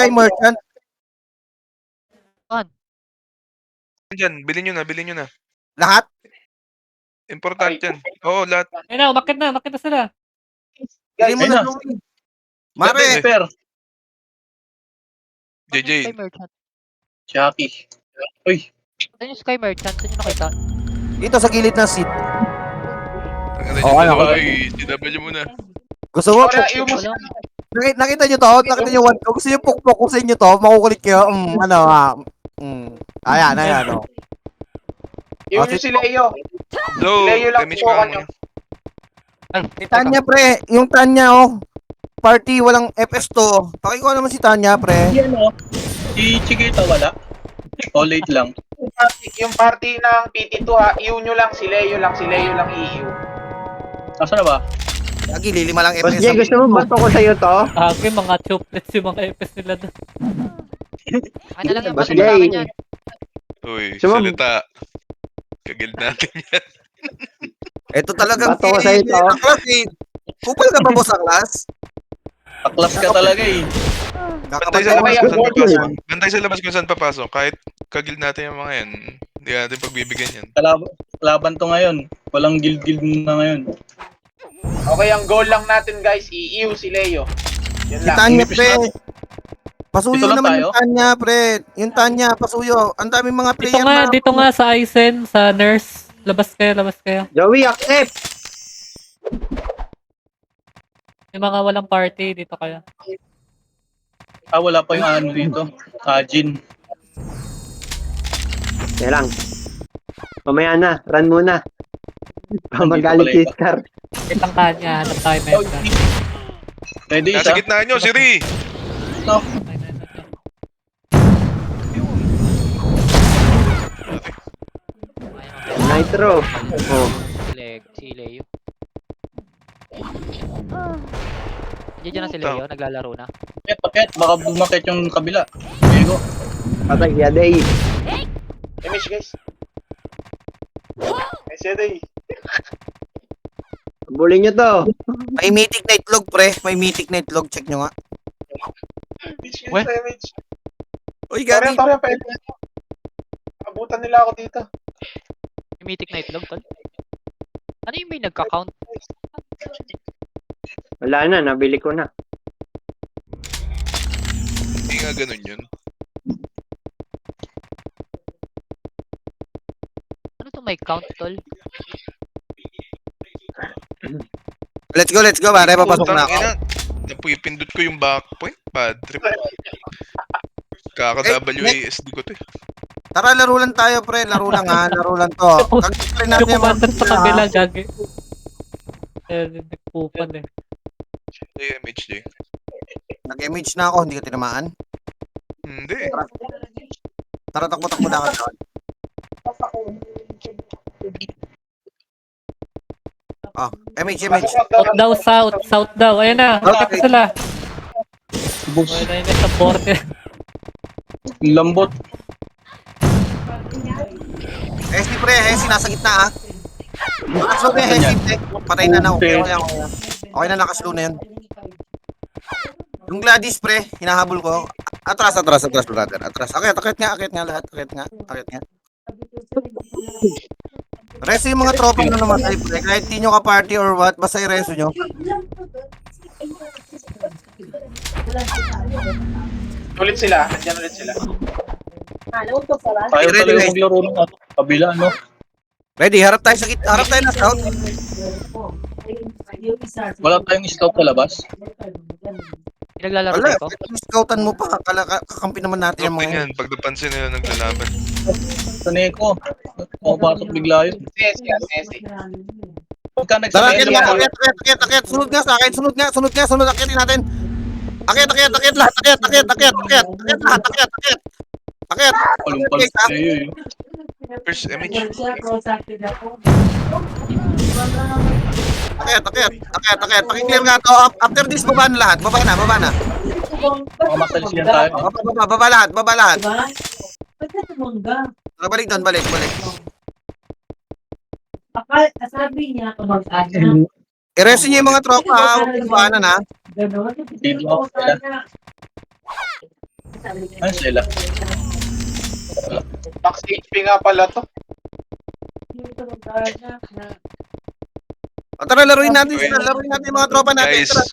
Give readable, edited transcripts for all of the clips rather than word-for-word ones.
Sky Merchant. Diyan, bilhin nyo na. Lahat? Importante yan. Oo, lahat. Ayun na, umakit na sila. Bili mo ayun na, na. Joey. Mare, Super. JJ. Sky Merchant. Chucky. Uy. Saan yung Sky Merchant? Saan yung nakita? dito sa gilid ng seat. Ang Oo, yung dalawa okay. ay CW muna. Gusto mo, Wala, yung Wala. nakita nyo to? Nakita nyo one to? Gusto nyo pukpok ko sa inyo to? Makukulit kayo? Ayan, oh. yung si Leo. Hello, Leo lang image po ka kanyo. muna. Ay, Tanya, pre. Yung Tanya, oh. Party, walang FS2. Pakikuha naman si Tanya, pre. Yan o. Si Chiquita wala. O late lang. Yung party ng PT2 ha, iu nyo lang, si Leo lang iiu. Asa na ba? Lagi, lilima lang Boss FS. Jay, gusto mo bato ko sa'yo to? Mga choplets yung mga FS nila doon. ano lang yung Boss bato sa akin Jay. yan. Uy, Sumam- salita. Kagil natin yan. Ito talagang Bato ko sa'yo to. Aklas, eh. Kupal ka ba, boss Aklas? Aklas ka talaga eh. Bantay sa labas Okay, kung saan okay. papasok. Bantay sa labas kung saan papasok. Kahit kagil natin yung mga yan, hindi natin pagbibigyan yan. Laban to ngayon. Walang guild na ngayon. Okay, ang goal lang natin guys, iiu si Leo. Yun Si lang. Tanya, Umipis pre. natin. Pasuyo Dito lang naman tayo? yung Tanya, pre. Yung Tanya, pasuyo. Ang daming mga player Dito nga sa Aizen, sa nurse. Labas kayo. Joey, accept! Yung mga walang party, dito kayo. Wala pa yung ano dito. Jin. Kaya lang. Mamaya na, run muna. Andito Magalit pala si iba. Scar. Itang Tanya, hanap tayo Oh, medka. Ready Nasa isa? gitna nyo, Siri! No. Nitro. Oh. Si Leo. Diyan na si Leo, naglalaro na. Pakit. Baka bumakit yung kabila. Diego. Patay, yaday. Image guys. Ay, siya day. Bulin nyo to. May mythic na itlog, pre. May mythic na itlog. Check nyo nga. Image What? guys, image. Uy, Gary. Torya, pwede. Abutan nila ako dito. Yung mythic na itlog, tol. Ano yung may nagka-count? Wala na, nabili ko na. Hindi nga ganun yun. Ano to may count, tol? Let's go, pare. Papasok na ako. Napipindot ko yung back point. Bad trip. Kaka-WASD ko to eh. Tara, laro lang tayo, pre. Laro lang, ha. Laro lang to. Kagpapin natin Yung yung mga commander sa kabila, gagi. Nagpupan eh. MHJ. Nag-image na ako. Hindi ka tinamaan. Hindi. Tara, takbo-takbo na ako. Image. South daw. Ayun na, bakit sila? Bus. Ayun na sa border. Lambot. Hesi, pre. Hesi, nasa gitna, ha. Nakaslow na yung Hesi, pre. Patay na na. Okay na, nakaslow na yun. Yung Gladys, pre. Hinahabol ko. Atras, brother. Atras. Akit nga lahat. Akit nga. Reso yung mga tropa na namatay, pre. Kahit di nyo ka-party or what, basta i-reso nyo. Ulit sila, nandyan ulit sila. Tayo talaga maglaro ng kabila, no? Ready, harap tayo na scout. Wala tayong scout sa labas. Pinaglalaro Wala, ko? scoutan mo pa. Kakampi naman natin yung Top mga yan. Pag napansin nila naglalaban. Sa Neko. Pumapasok bigla yun. Sesi. Pagka Tara, nagsabay akit. Sunod nga sa akin. Sunod. Akitin natin. Akit. Lahat. Akit. palumpal sa iyo eh. First image. Akit. Pakiclear nga to. After this, baba na lahat. Baba na. Mga masalisiyan tayo. Baba lahat. Balik doon, balik. Sabi niya, kumag-ana. I-reso niyo yung mga tropa, ha. Huwag yung buwanan, ha. Ganon. Dito ako sila. Ano sila? Max HP nga pala to. O tara, laruin natin sila. Laruin natin yung mga tropa natin. Guys, Tara.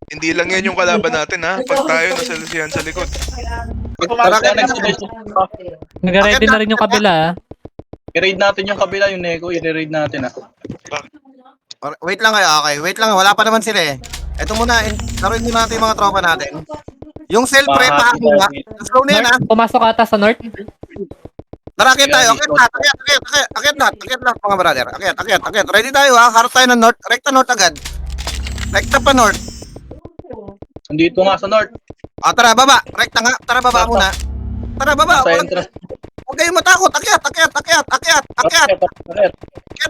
hindi lang yan yung kalaban natin ha. Pag tayo nasa lasihan sa likod. Pag pumasok Tara, na Nag-ready na rin yung kabila, ah. I-raid natin yung kabila, yung Neko. I-raid natin Wait lang kayo, okay. Wait lang, wala pa naman sila eh. Ito muna, laruin muna natin yung mga tropa natin. Yung self pre, paako nga. Slow na yan ha. Pumasok ata sa north. Tara, akit tayo. Akit lahat mga brother. Akit. Ready tayo ha. Harap tayo ng north. Rekta north agad. Rekta pa north. Andito nga sa north. Tara, baba. Rekta nga. Tara, baba muna. Tara, baba. Sa entrance. Huwag kayong matakot. Akyat. Akyat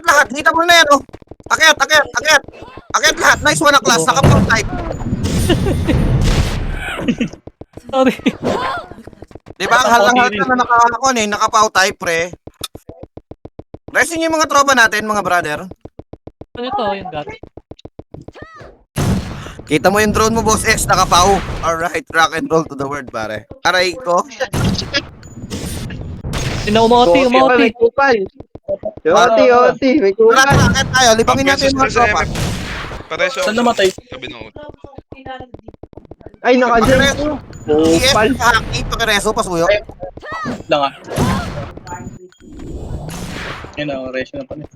lahat. Hita mo na yan, oh. Akyat. Akyat lahat. Nice one, class. Nakapang type. Sorry. Di ba? Ang halang-halata na nakakakon eh. Nakapaw type, pre. Resin yung mga tropa natin, mga brother. Ano ito, yung gat? Kita mo yung drone mo, Boss X. Nakapaw. Alright. Rock and roll to the world, pare. Aray ko. Umoti. May kupal. Oti. May Tara, kupal. akit tayo. Libangin natin yung mga tropa. Pareso Saan namatay? Sabi nung Ay, naka-jump. Kupal. EF, haki, pakireso, pasuyo. Lang Yun na, ratio na pala.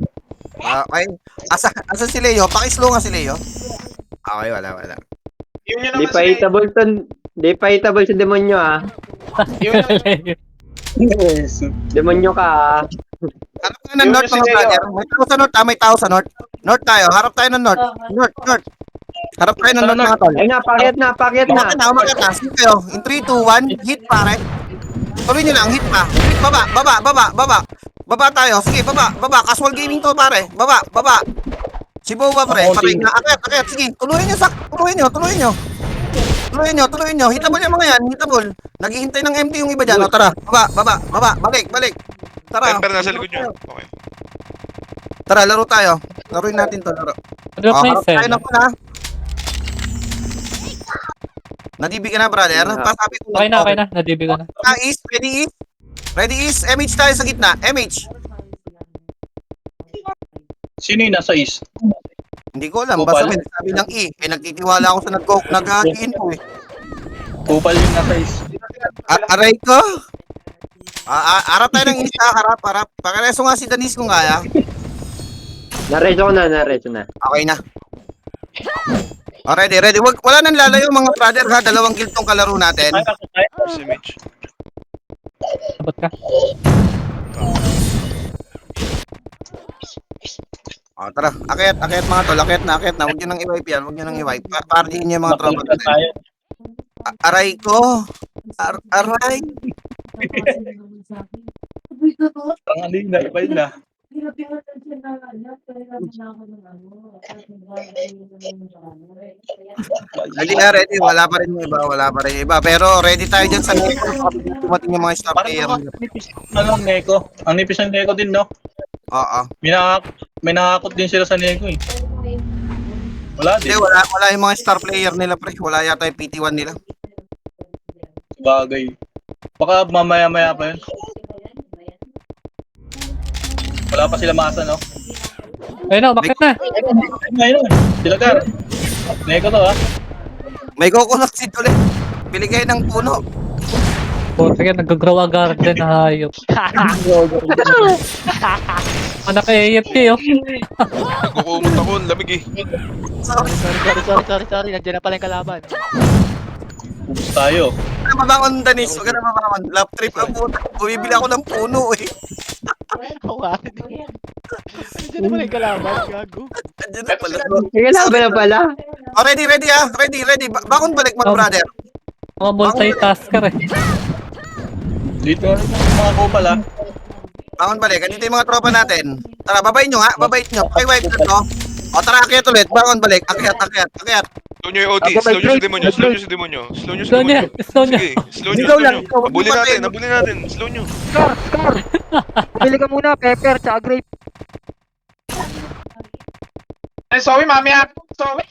Okay. Asa si Leo? Pakislow nga si Leo. Okay, wala. Yun yun Di naman pa sila. hitable to. Di pa hitable sa demonyo ah. Demonyo ka ah. Harap tayo ng north, mga brother. May tao sa north, may tao sa north. North tayo, harap tayo ng north. North. Harap tayo ng north, mga tol. Ay na, paket na. Umakit na. Sige kayo. In 3, 2, 1, hit pare. Tuloy nyo lang, hit pa. Hit, baba. Baba tayo. Sige, baba. Casual gaming to, pare. Baba. Si Boba, pre. Patay na. Akit. Sige, tuloy nyo. Hitable yung mga yan, hitable. Naghihintay ng empty yung iba dyan. O, tara. Baba. Balik. Tara. Temper nasa likod nyo. Okay. Tara, laro tayo. Laruin natin to, laro. Drop na yung Harap tayo cell. na muna. Nadibi ka na, brother. Pasabi ko Okay na. Nadibi ko na. Ready is. MH tayo sa gitna. MH. Sino yung nasa east? Hindi ko alam. Kupal? Basta may sabi ng E. Nagtitiwala ako sa nag-info eh. Kupal yung nasa east. Aray ko. Harap tayo ng isa. Harap. Pakireso nga si Danis kung kaya. Nareso na. Okay na. Ready. Wala nang lalayo mga brother ha. 2 kill tong kalaro natin. Si Mitch. Sabot ka. Tara. Akit mga tol. Akit na. Huwag nyo nang i-wipe yan. Pardihin nyo yung mga tropa natin. Aray ko. Aray. Ang ano yun na, iba yun na. Ready. Wala pa rin yung iba. Pero ready tayo dyan sa tumating yung mga star Parang player. ang Neko. Ang nipis ng Neko din, no? Oo. May nakakot din sila sa Neko eh. Wala Hindi, din. wala yung mga star player nila, pre. Wala yata yung PT1 nila. Bagay. Baka mamaya-maya pa yun. Wala pa sila masa, no? Ayun na, umakit na. Ngayon, sila Gar. Neko to, ha? May coconut seed ulit. Pili kayo ng puno. Sige, nag-grow ang garden na hayop. Anak kay AFK, oh. Nagkukumot ako. Lamig eh. Sorry. Nandiyan na pala yung kalaban. Ubus tayo. Huwag ka na mabangon, Danis. Huwag ka na mabangon. Lap trip ang puno. Bumibili ako ng puno, eh. Oo nga. Nandiyan na pala yung kalaban. Gago. Andiyan na pala. Sige na pala. Ready, ah. Ready. Bakon balik, mga brother. Mga multitasker, eh. Dito mga kupal, ha? Bakon balik. Andito yung mga tropa natin. Tara, babay nyo, ha. Babay nyo. Pakiwipe na to. O, tara, akyat ulit. Bakon balik. Akyat. Slow nyo yung OT. Slow nyo si demonyo. Slow niya. Sige. Slow nyo. Habulin natin. Slow nyo. Pili ka muna, pepper, tsaka grape. Ay, sorry, mamaya. Sorry.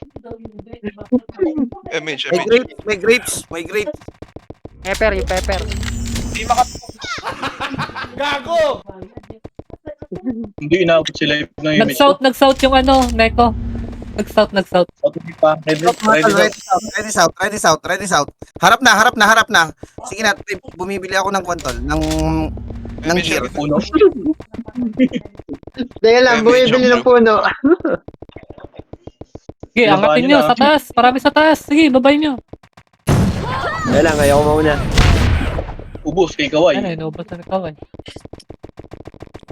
MH. May grapes. Pepper, yung pepper. Hindi maka... Hindi inaabot sila yung image. Nag-south yung ano, Neko. Nag-south. Hindi pa. Ready Ready south. Harap na. Sige na, bumibili ako ng kwantol, ng gear. Puno. Teka lang, bumibili ng puno. Sige, Babaan angatin nyo nyo na. sa taas. Marami sa taas. Sige, babay nyo. Teka lang, ayaw ko mauna. Ubus kay Kawai. Ano, inubos na ikaw eh.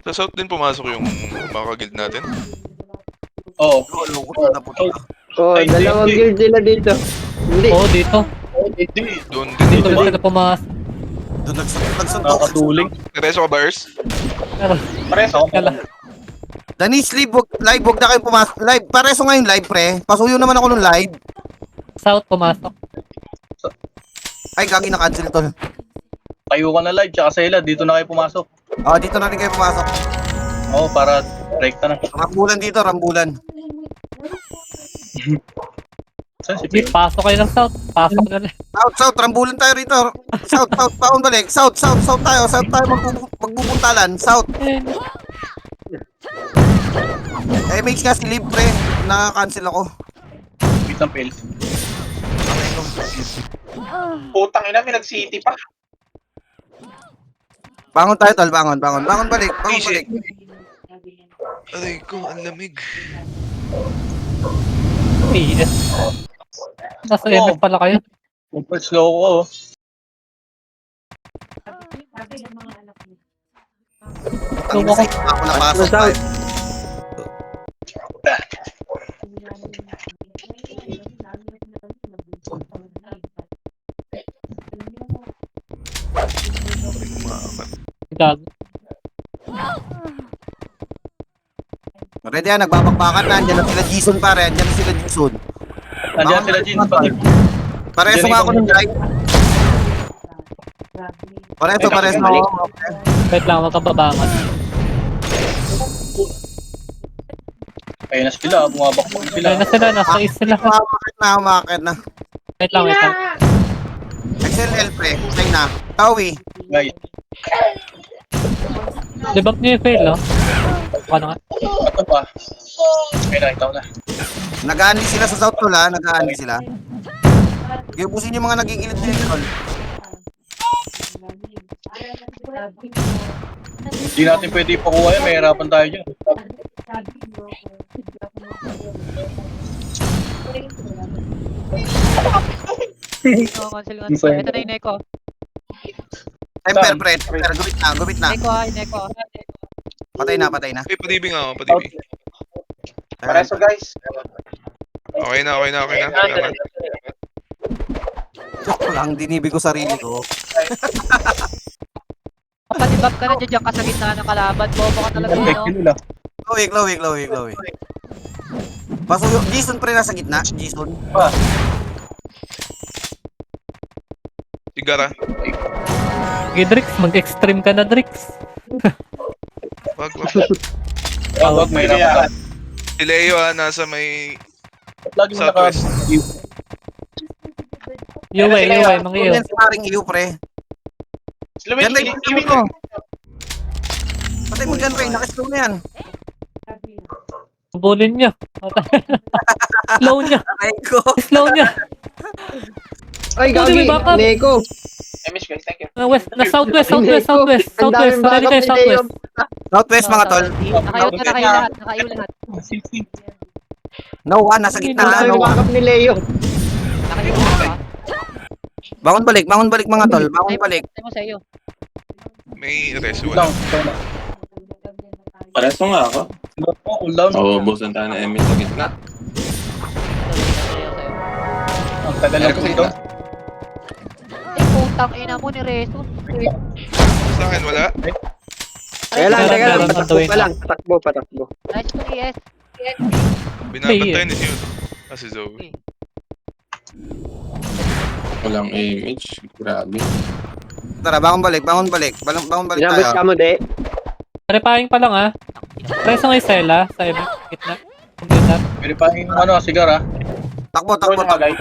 Sa south din pumasok yung mga ka-guild natin. Oo. Loko na puto. Oh, Ay, dalawang hindi. guild sila dito. Hindi. Oo, dito. Hindi. Doon din Dito dito. sila pumasok. Doon nagsuntok. Nakakatuling. Reso ka ba, Ers? Pero, Pareso. kala. Danis, live, wag na kayo pumasok. Live, pareso ngayon live, pre. Pasuyo naman ako ng live. South pumasok. Ay, gagi na cancel to. Kayo ka na live, tsaka Sela, dito na kayo pumasok. Dito na rin kayo pumasok. Oo, para rekta na. Rambulan dito, rambulan. Saan si Sige, Pio? pasok kayo ng south. Pasok na lang. South, rambulan tayo rito. South, paon balik. South tayo magbubuntalan. South. MH nga si live, pre. Naka-cancel ako. Wait ng Pils. Putang ina, may nag-city pa. Bangon tayo, tol. Bangon balik. Easy. Aray ko, ang lamig. PS. Nasa MF pala kayo. Super slow ko. Oh. Ang ina, sa iba ako napasok. South. Gago. Ready yan, nagbabakbakan na. Andiyan na sila Jason, pare. Andiyan na sila Jason. Nandiyan sila Jeans. Pareso nga ako ng drive. Pareso. Wait lang, wag kang babangon. Ayun na sila, bumabakbak sila. Ayun na sila, nasa east sila. Umakit na. Wait lang. XLL, pre. Stay na. Tawi. Guys, Debug niyo yung fail, oh. Ano nga? ito pa. Okay, nakita ko na. Nag-aandi sila sa South Tol, ha? Nag-aandi sila. Iubusin yung mga nagigilid-gilid, tol. Hindi natin pwede ipakuha yan, may hirapan tayo dyan. No, cancel. Ito na yung Neko. Temper, pre. Temper. Gumit na. Neko. Patay na. Ay, padibi nga ako, padibi. Pareso, guys. Okay na. Salamat. Joke lang, dinibig ko sarili ko. Patibab ka na dyan ka sa gitna ng kalaban. Bobo ka talaga, Effect no? yun nila. Chloe. Pasuyo. Jason, pre, nasa gitna. Jason. Sigara. Sige, Drix. Mag-extreme ka na, Drix. Wag. Wag, may hirapan tayo. Si Leo nasa may Lagi mo naka... southwest. Yuway, mga iyo. Yan sa paring iyo, pre. Lumit, Yan, Ray. Lumit mo. Patay mo dyan, Ray. Nakislow na yan. Bulin niya. Slow niya. Aray ko. Slow niya. Ay, Pwede gagi. may backup. Neko. MH, guys. Thank you. Na southwest. Ang Southwest. daming Pwede kayo backup ni Leo. southwest. Southwest, mga tol. Nakayo lahat. No, nasa gitna. Ang daming No, backup ni Leo. Nakayo lahat. Bangon balik, mga tol. Bangon balik. Tayo mo sa iyo. May reso. Cool down. Pareso nga ako. Cool down. Oo, busan tayo na Emmy sa gitna. Ang tagal ng cool down. Eh, putang ina mo ni Reso. Sa akin, wala. Teka lang, Meron, patakbo pa lang. Patakbo. Nice to ES. Binabantayan ni Yun. Si Zoe. Walang image. Grabe. Tara, bangon balik. Bangon balik Inabot ka tayo. mo, de. Repairing pa lang, ah. Preso nga yung Stella sa MF. Gitna. Computer. Pwede pa yung sigara. Takbo. Roll na, guys.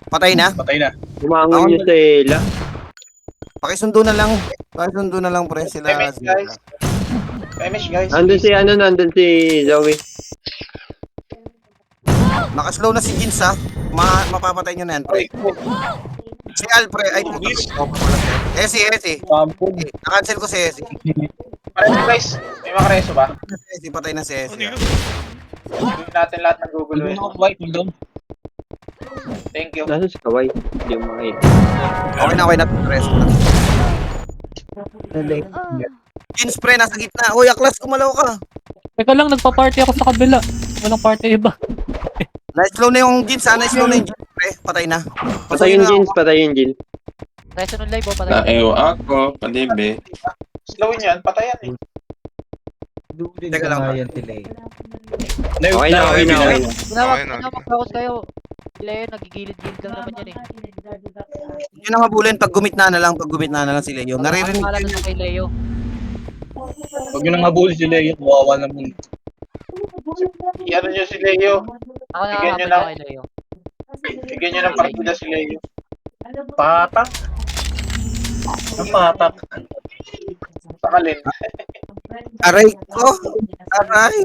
Patay na. Patay na. Bumangon yung Sela. Pakisundo na lang. Pakisundo na lang pre sila. MH guys. MH guys. Nandun si nandun si Zoe. Nakaslow na si Jins ha. Mapapatay nyo na yan pre. Si Al pre. Ay, Esi. Sampo. Na-cancel ko si Esi. Pareso guys. May makareso ba? Esi, patay na si Esi. Ano yun? Gawin natin lahat ng Google. Hindi na white mo doon. Thank you. Nasa si Kawai. Hindi mo makita. Okay na rest na. Jins pre, nasa gitna. Uy, Aklas, kumalaw ka. Teka lang, nagpa-party ako sa kabila. Walang party iba. Na-slow na yung Jins ha. Na-slow na yung Jins pre. Patay na. Patay yung jeans, patay yung jeans. Reso ng live, oh, patay. Naewa ako, palibe. Slowin yan. Patayan eh. Teka lang. Okay na. Okay na. Mag-focus kayo. Sila yun, nagigilid-gilid lang naman yan eh. Yun ang habulin pag gumitna na lang si Leo. Naririnig Malalag na kay Leo. Huwag nyo nang habulin si Leo. Kawawa naman. I-ano nyo si Leo. Ako Bigyan nyo nakakapit ng- na kay Leo. Bigyan nyo ng partida si Leo. Patak. Ang patak. Sakalin. Aray ko. Aray.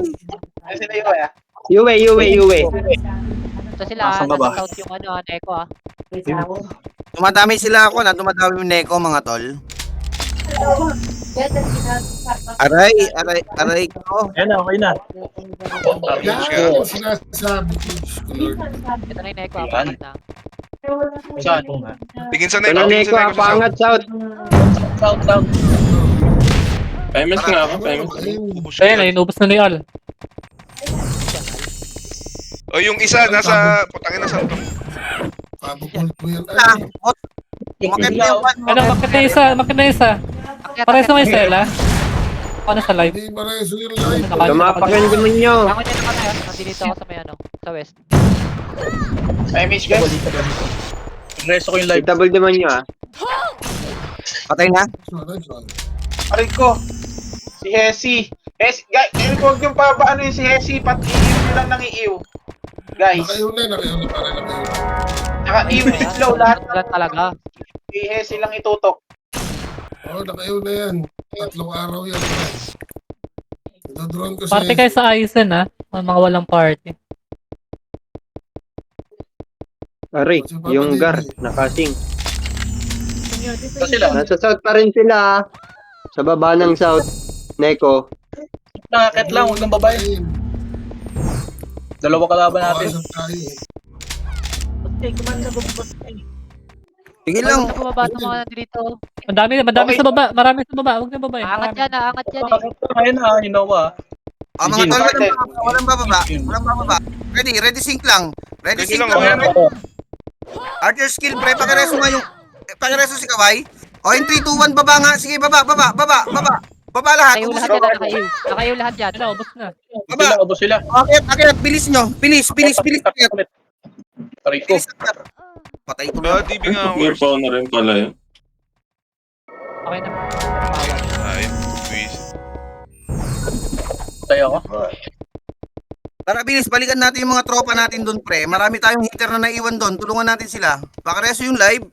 Ay si Leo ya. Yuwe. So sila, Nasaan ba ba? nasa south yung Neko ah. Tumadami sila ako na. Tumadami yung Neko mga tol. Aray ko. Ayan na, okay na. Yan, sinasabi ko. Ito na yung Neko ah, Yan. pangat na. Saan? Tingin sa Ano Neko. Tingin Neko, sa Neko. pangat south. South. Payment nga ako, payment. Ubus Ayan, yan. inubos na ni Al. O yung isa, nasa... Putangin na saan to? Ah, umakit na yung one. Ano, bakit na isa? Pares na may Stella. Ako na sa live. Lumapak yung demonyo. Ako niya naman na yun, nandito ako sa may sa west. MH guys. Reso ko yung live. Double demonyo ah. Patay na. Aray ko. Si Hesi. Guys, huwag yung paano yung si Hesi. Pati iiw nyo lang ng iiw. Guys. Naka iiw si Slow. Lahat Lahat talaga. si Hesi lang itutok. Party kayo sa Aizen ha. Mga walang party. Aray, yung gar, nakasing. Ito sila. Nasa south pa rin sila ah. Sa baba ng south. Neko. Nakakit lang, huwag kang babae. Dalawa kalaban natin. Sige lang. Sa baba ng mga nandito. Madami Okay. sa baba. Marami sa baba. Huwag na baba eh. Aangat yan, aangat yan eh. Ayun na, Hinowa. Ah, mga tol, walang bababa. Ready sync lang. Ready Ready sync lang, lang. oh. Archer skill pre, pakireso nga yung... Pakireso si Kawai. O, in 3, 2, 1, baba nga. Sige, baba. Baba lahat. Nakaiw Ubus lahat nyo. yan, nakaiw. Nakaiw lahat yan. Ano, ubos na. Baba. Ubos sila. Akit, bilis nyo. Bilis. Akit. Aray ko. Bilis, akit. Patay ko na. DB nga Gear worst. pa na rin pala yun. Okay na. Ay, please. Tayo ako. Tara, bilis. Balikan natin yung mga tropa natin doon, pre. Marami tayong hitter na naiwan doon. Tulungan natin sila. Pakireso yung live.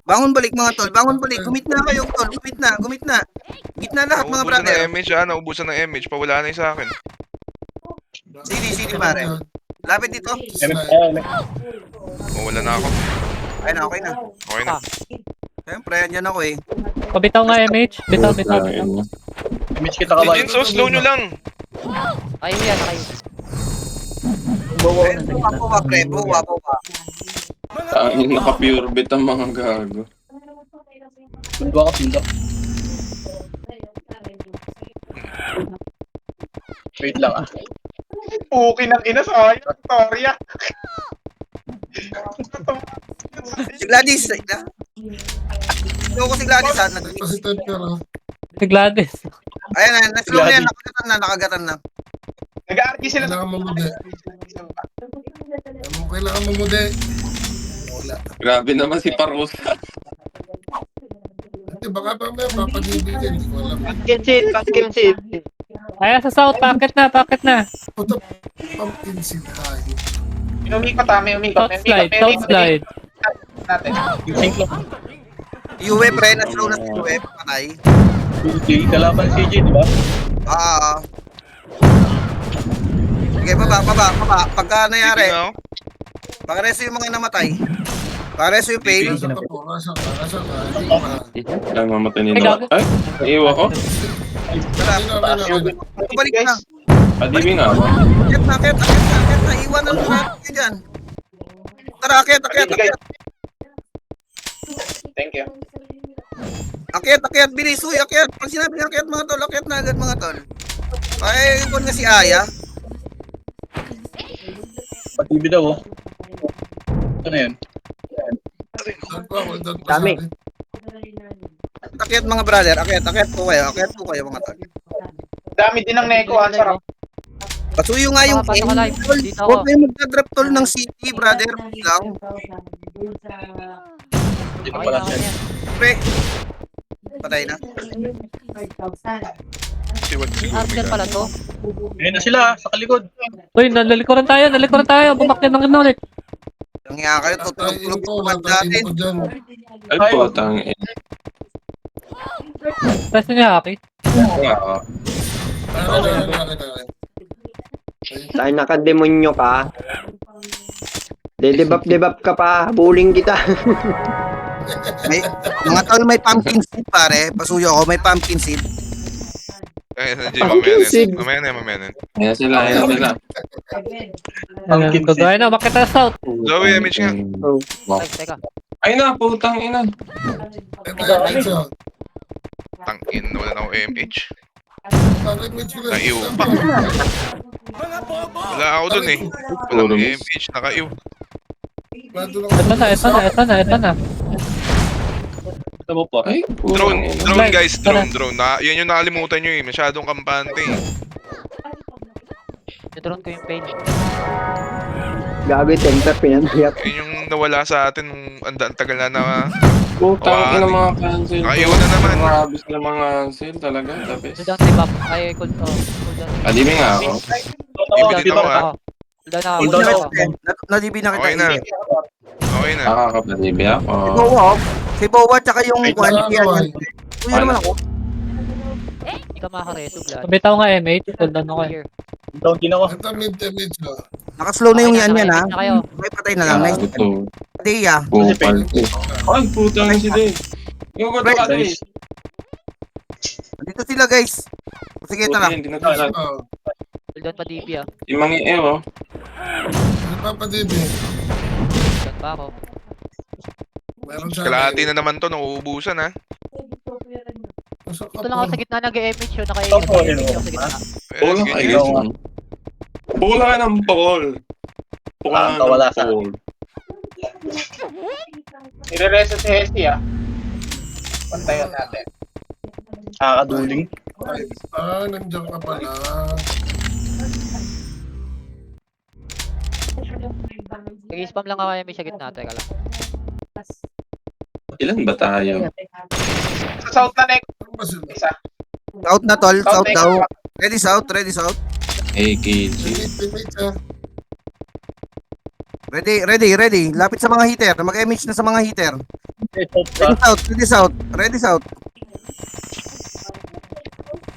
Bangon balik mga tol. Gumit na kayo, tol. Gumit na. Gitna lahat mga Naubusan brother. ng MH, naubusan ng MH. Pawala na yung sa akin. Sili, pare. Lapit dito. Mawala na ako. Okay na. Okay na. Siyempre, andyan ako eh. Pabitaw nga MH. Bitaw. Image kita ka ba? Jin, so slow nyo lang. Nakaiw yan, nakaiw. Buwa, pre. Buwa. Tangin naka-pure bit ang mga gago. Sundo ako, sundo. Wait lang ah. Puki ng ina sa Victoria. Si Gladys. Slow ko si Gladys ha. Si Gladys. Ayan, na-slow na yan. Nakagatan na. Nag-argue sila. Grabe naman si Parusa. Pumpkin seed. Ayan sa south. Packet na. May umikot. South slide. Natin. Yung sync lang. Yue, pre, na-slow na si Yue, patay. Sige, kalaban si CJ, di ba? Ah. Sige, baba. Pagka nangyari, Sige na, oh. pagkareso yung mga namatay. Pagkareso yung pain. Ay, mamatay Ay, nila. gago. Ay, naiwa ko. Balik na. Adibing nga. Akit na. Iwanan mo natin dyan. Tara, akit. Thank you. Akit, bilis, uy, akit. Pag sinabi niya akit, mga tol, akit na agad, mga tol. Ay, ikon nga si Aya. Patibi daw, oh. Ano yun? Dami. Akit, mga brother, akit po kayo, mga tol. Dami din ng Neko, ang sarap. Pasuyo nga yung Pasok ka live. tol. Dito ako. Huwag kayo magdadrop tol ng city, brother. Lang. Hindi ko Okay pala na siya. yan. Pre. Patay na. Siwat siguro. Archer pala to. Ngayon na sila, sa kalikod. Uy, nalilikuran tayo. Bumakyan ng ulit. Ang nga kayo, tutulog natin. Ay, putang. Press niya, Aki. Tayo nakademonyo ka. Dedebap ka pa. Buling kita. Mga tol, may pumpkin seed, pare. Pasuyo ako, may pumpkin seed. Ay, Jay, mamaya na. Ayan sila. Gagawin na, umakit tayo south. Zoe, image nga. Teka. Ay na, putang ina. Tangin, wala na ako AMH. Naiw pa. Wala ako dun eh. Walang AMH, nakaiw. Ito na. Ito mo po. Ay, Drone putang ina. guys, drone. Yan yung nakalimutan nyo eh. Masyadong kampante eh. Nidrone ko yung pain. Gago, temper pinandiyak. Yun yung nawala sa atin nung ang tagal na Putang ina mga cancel. Ayaw na naman. Mga abis na mga cancel talaga. The best. Cooldown si Bap. Ay, cooldown. Adibing nga ako. Ibigit ako ha. Cooldown ako. Nadibi na kita. Okay na. Okay na. Nakakapadibi ako. Si Bowa, tsaka yung quality yan. Uy, naman ako. Hindi ka makareso, Vlad. Bitaw nga MH, cooldown ako. Here. Down din ako. Nakaslow na yung Okay yan ha. na kayo. May patay na lang. Nice. Ito. Dia. Pupal. Ay, putang ina si Dave. Yung ko ka Dave. Dito sila, guys. Sige, ito na. Hindi na tayo. Cooldown pa DP ah. Yung mga oh. Cooldown pa ako. Kalahati na naman to, nauubusan ha. Ito lang ako sa gitna nag-MH yun. Opo, yun, Naka-MH ako sa gitna. Pukul Sige, ka sige. guys. Pukul ka ng pukul. Pukul ka Wala ng sa- pukul. Nire-reset si Hesi, ah. Pantayan natin. Nakakaduling. Nandiyan ka pala. Nag-spam lang ako MH sa gitna. Teka lang. Ilan ba tayo? Sa south na Neko. Isa. South na, tol. South Neko. daw. Ready, south. AKG. Ready. Lapit sa mga heater. Mag-MH na sa mga heater. Ready, south.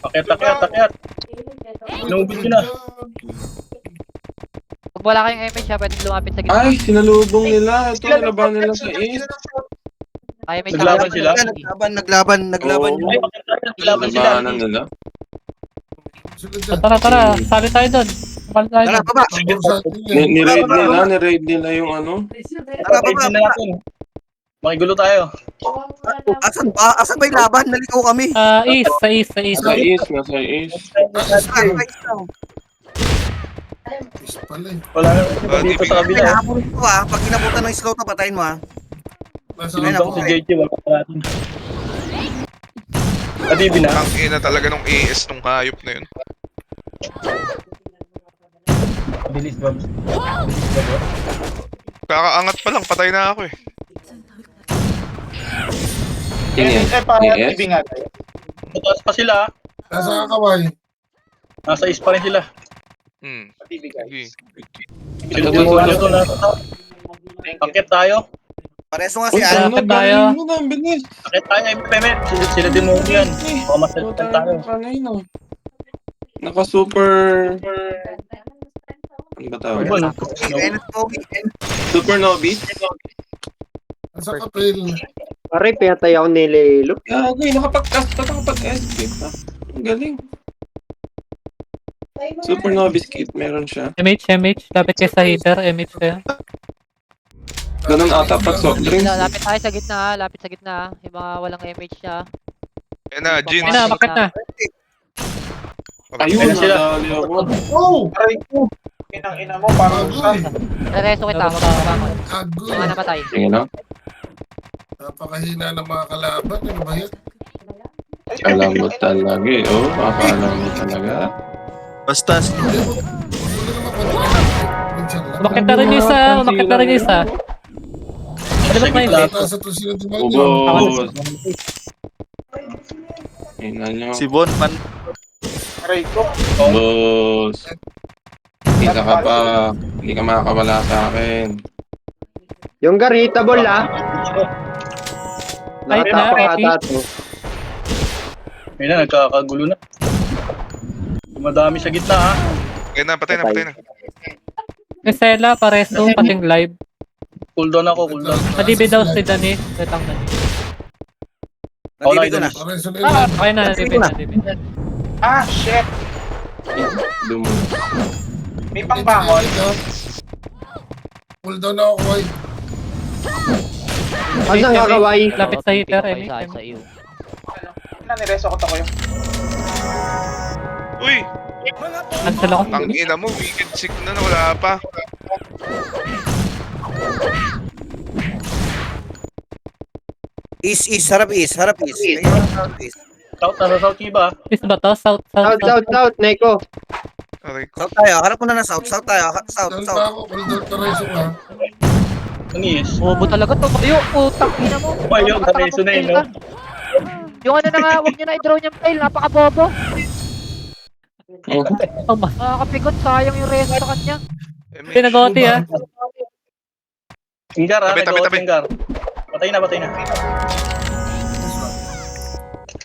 Akyat. Inubit ko na. Pag wala kayong MH ha, pwedeng lumapit sa gitna. Ay, sinalubong nila. Ito, nilaban nila sa east. Ay, MH Naglaban sila? Naglaban. Oo. Ay, laban sila. Nilabanan nila. Tara, sali tayo doon. Sali tayo Tara, doon. baba. Niraid nila yung ano. Tara, Pwede na baba. natin. Makigulo tayo. Asan ba yung laban? Naligaw kami. East, sa east. Nasa east. Wala na. Dito sa kabila. Hinahabol ko pag kinabutan ng slow to, patayin mo Sinundan ko si JJ. Wala pa natin. Adibi na. Ang ina talaga nung AS nung hayop na yun. Bilis ba? Kakaangat pa lang, patay na ako eh. Para Yes. TV nga tayo. Mataas pa sila. Nasa kakaway. Nasa east pa rin sila. TV guys. Sige. Ito na. Thank you. Akit tayo. Pareso nga si Uy, Al. Lapit ano, tayo. galing mo na, ang bilis. Sakit tayo ng FPM. Sila din mo yan. Baka masalitan tayo. Paano yun, oh? Naka-super... Ano ba tawag? Iba, no? End Pogi. Super novice? Sa kapil. Pare, pinatay ako ni Lelo. Gago, nakapag-cast pa, nakapag-escape pa. Ang galing. Super novice kit, meron siya. MH, lapit kayo sa heater, MH kayo. Ganun ata pag soft drinks. Lapit tayo sa gitna ha. Lapit sa gitna ha. Yung mga walang MH siya. Yan na, Jeans. Ayun na, bakit na? Ayun, Ayun sila. nadali ako. Oh! Aray ko. Inang-ina mo, parang Agoy! Rereso kita. Magpapangon. Agoy! Mga namatay. Sige na. Napakahina ng mga kalaban. Ano ba yan? Alam mo talaga eh. Oh, makakaalam mo talaga. Basta. Hindi mo. Wala naman kontrol. Minsan lang. Umakit na rin yung isa, umakit na rin yung isa. Ano ba kayo? Nasa to sila demonyo. Ubos. Tingnan nyo. Si Bon man. Aray ko. Boss. Kita ka pa. Hindi ka makakawala sa akin. Yung garita ball Ay, Nakatapak na, ata to. Ayun na, nagkakagulo na. Madami sa gitna ha. Patay na, patay na, patay na. Yung Sela, pareso, pating live. Cooldown ako, cooldown. Madibi daw si Dani. Retang Dani. Nandito na. Pareso na Ah, yun. okay na, nadibi na, nadibi. Ah, shit. Dumo. May pangbangon. Pull down ako, Kawai. Asan ka, Kawai? Lapit sa heater, Sa MH. sa iyo. Nireso ko to kayo. Uy! Cancel ako. Ang ina mo, wicked sick na, wala pa. Is, harap is. Harap is. South, nasa south iba. Is ba to? South, South, south, south, Neko. Aray ko. South tayo. Harap mo na South. South tayo. South, Down pa South. ako. Pull down pareso ka. Anis. Bobo talaga to. Kayo, utang ina mo. Ba yun, Rereso na yun, no? Yung ano na nga, huwag nyo na i-draw yung tail. Napaka-bobo. Oh, mas. Nakakapikot. Sayang yung reso sa kanya. Pinagoti ah. Ingar ha, Tabi, tabi, nag-out tabi. Ingar. Patay na, patay na.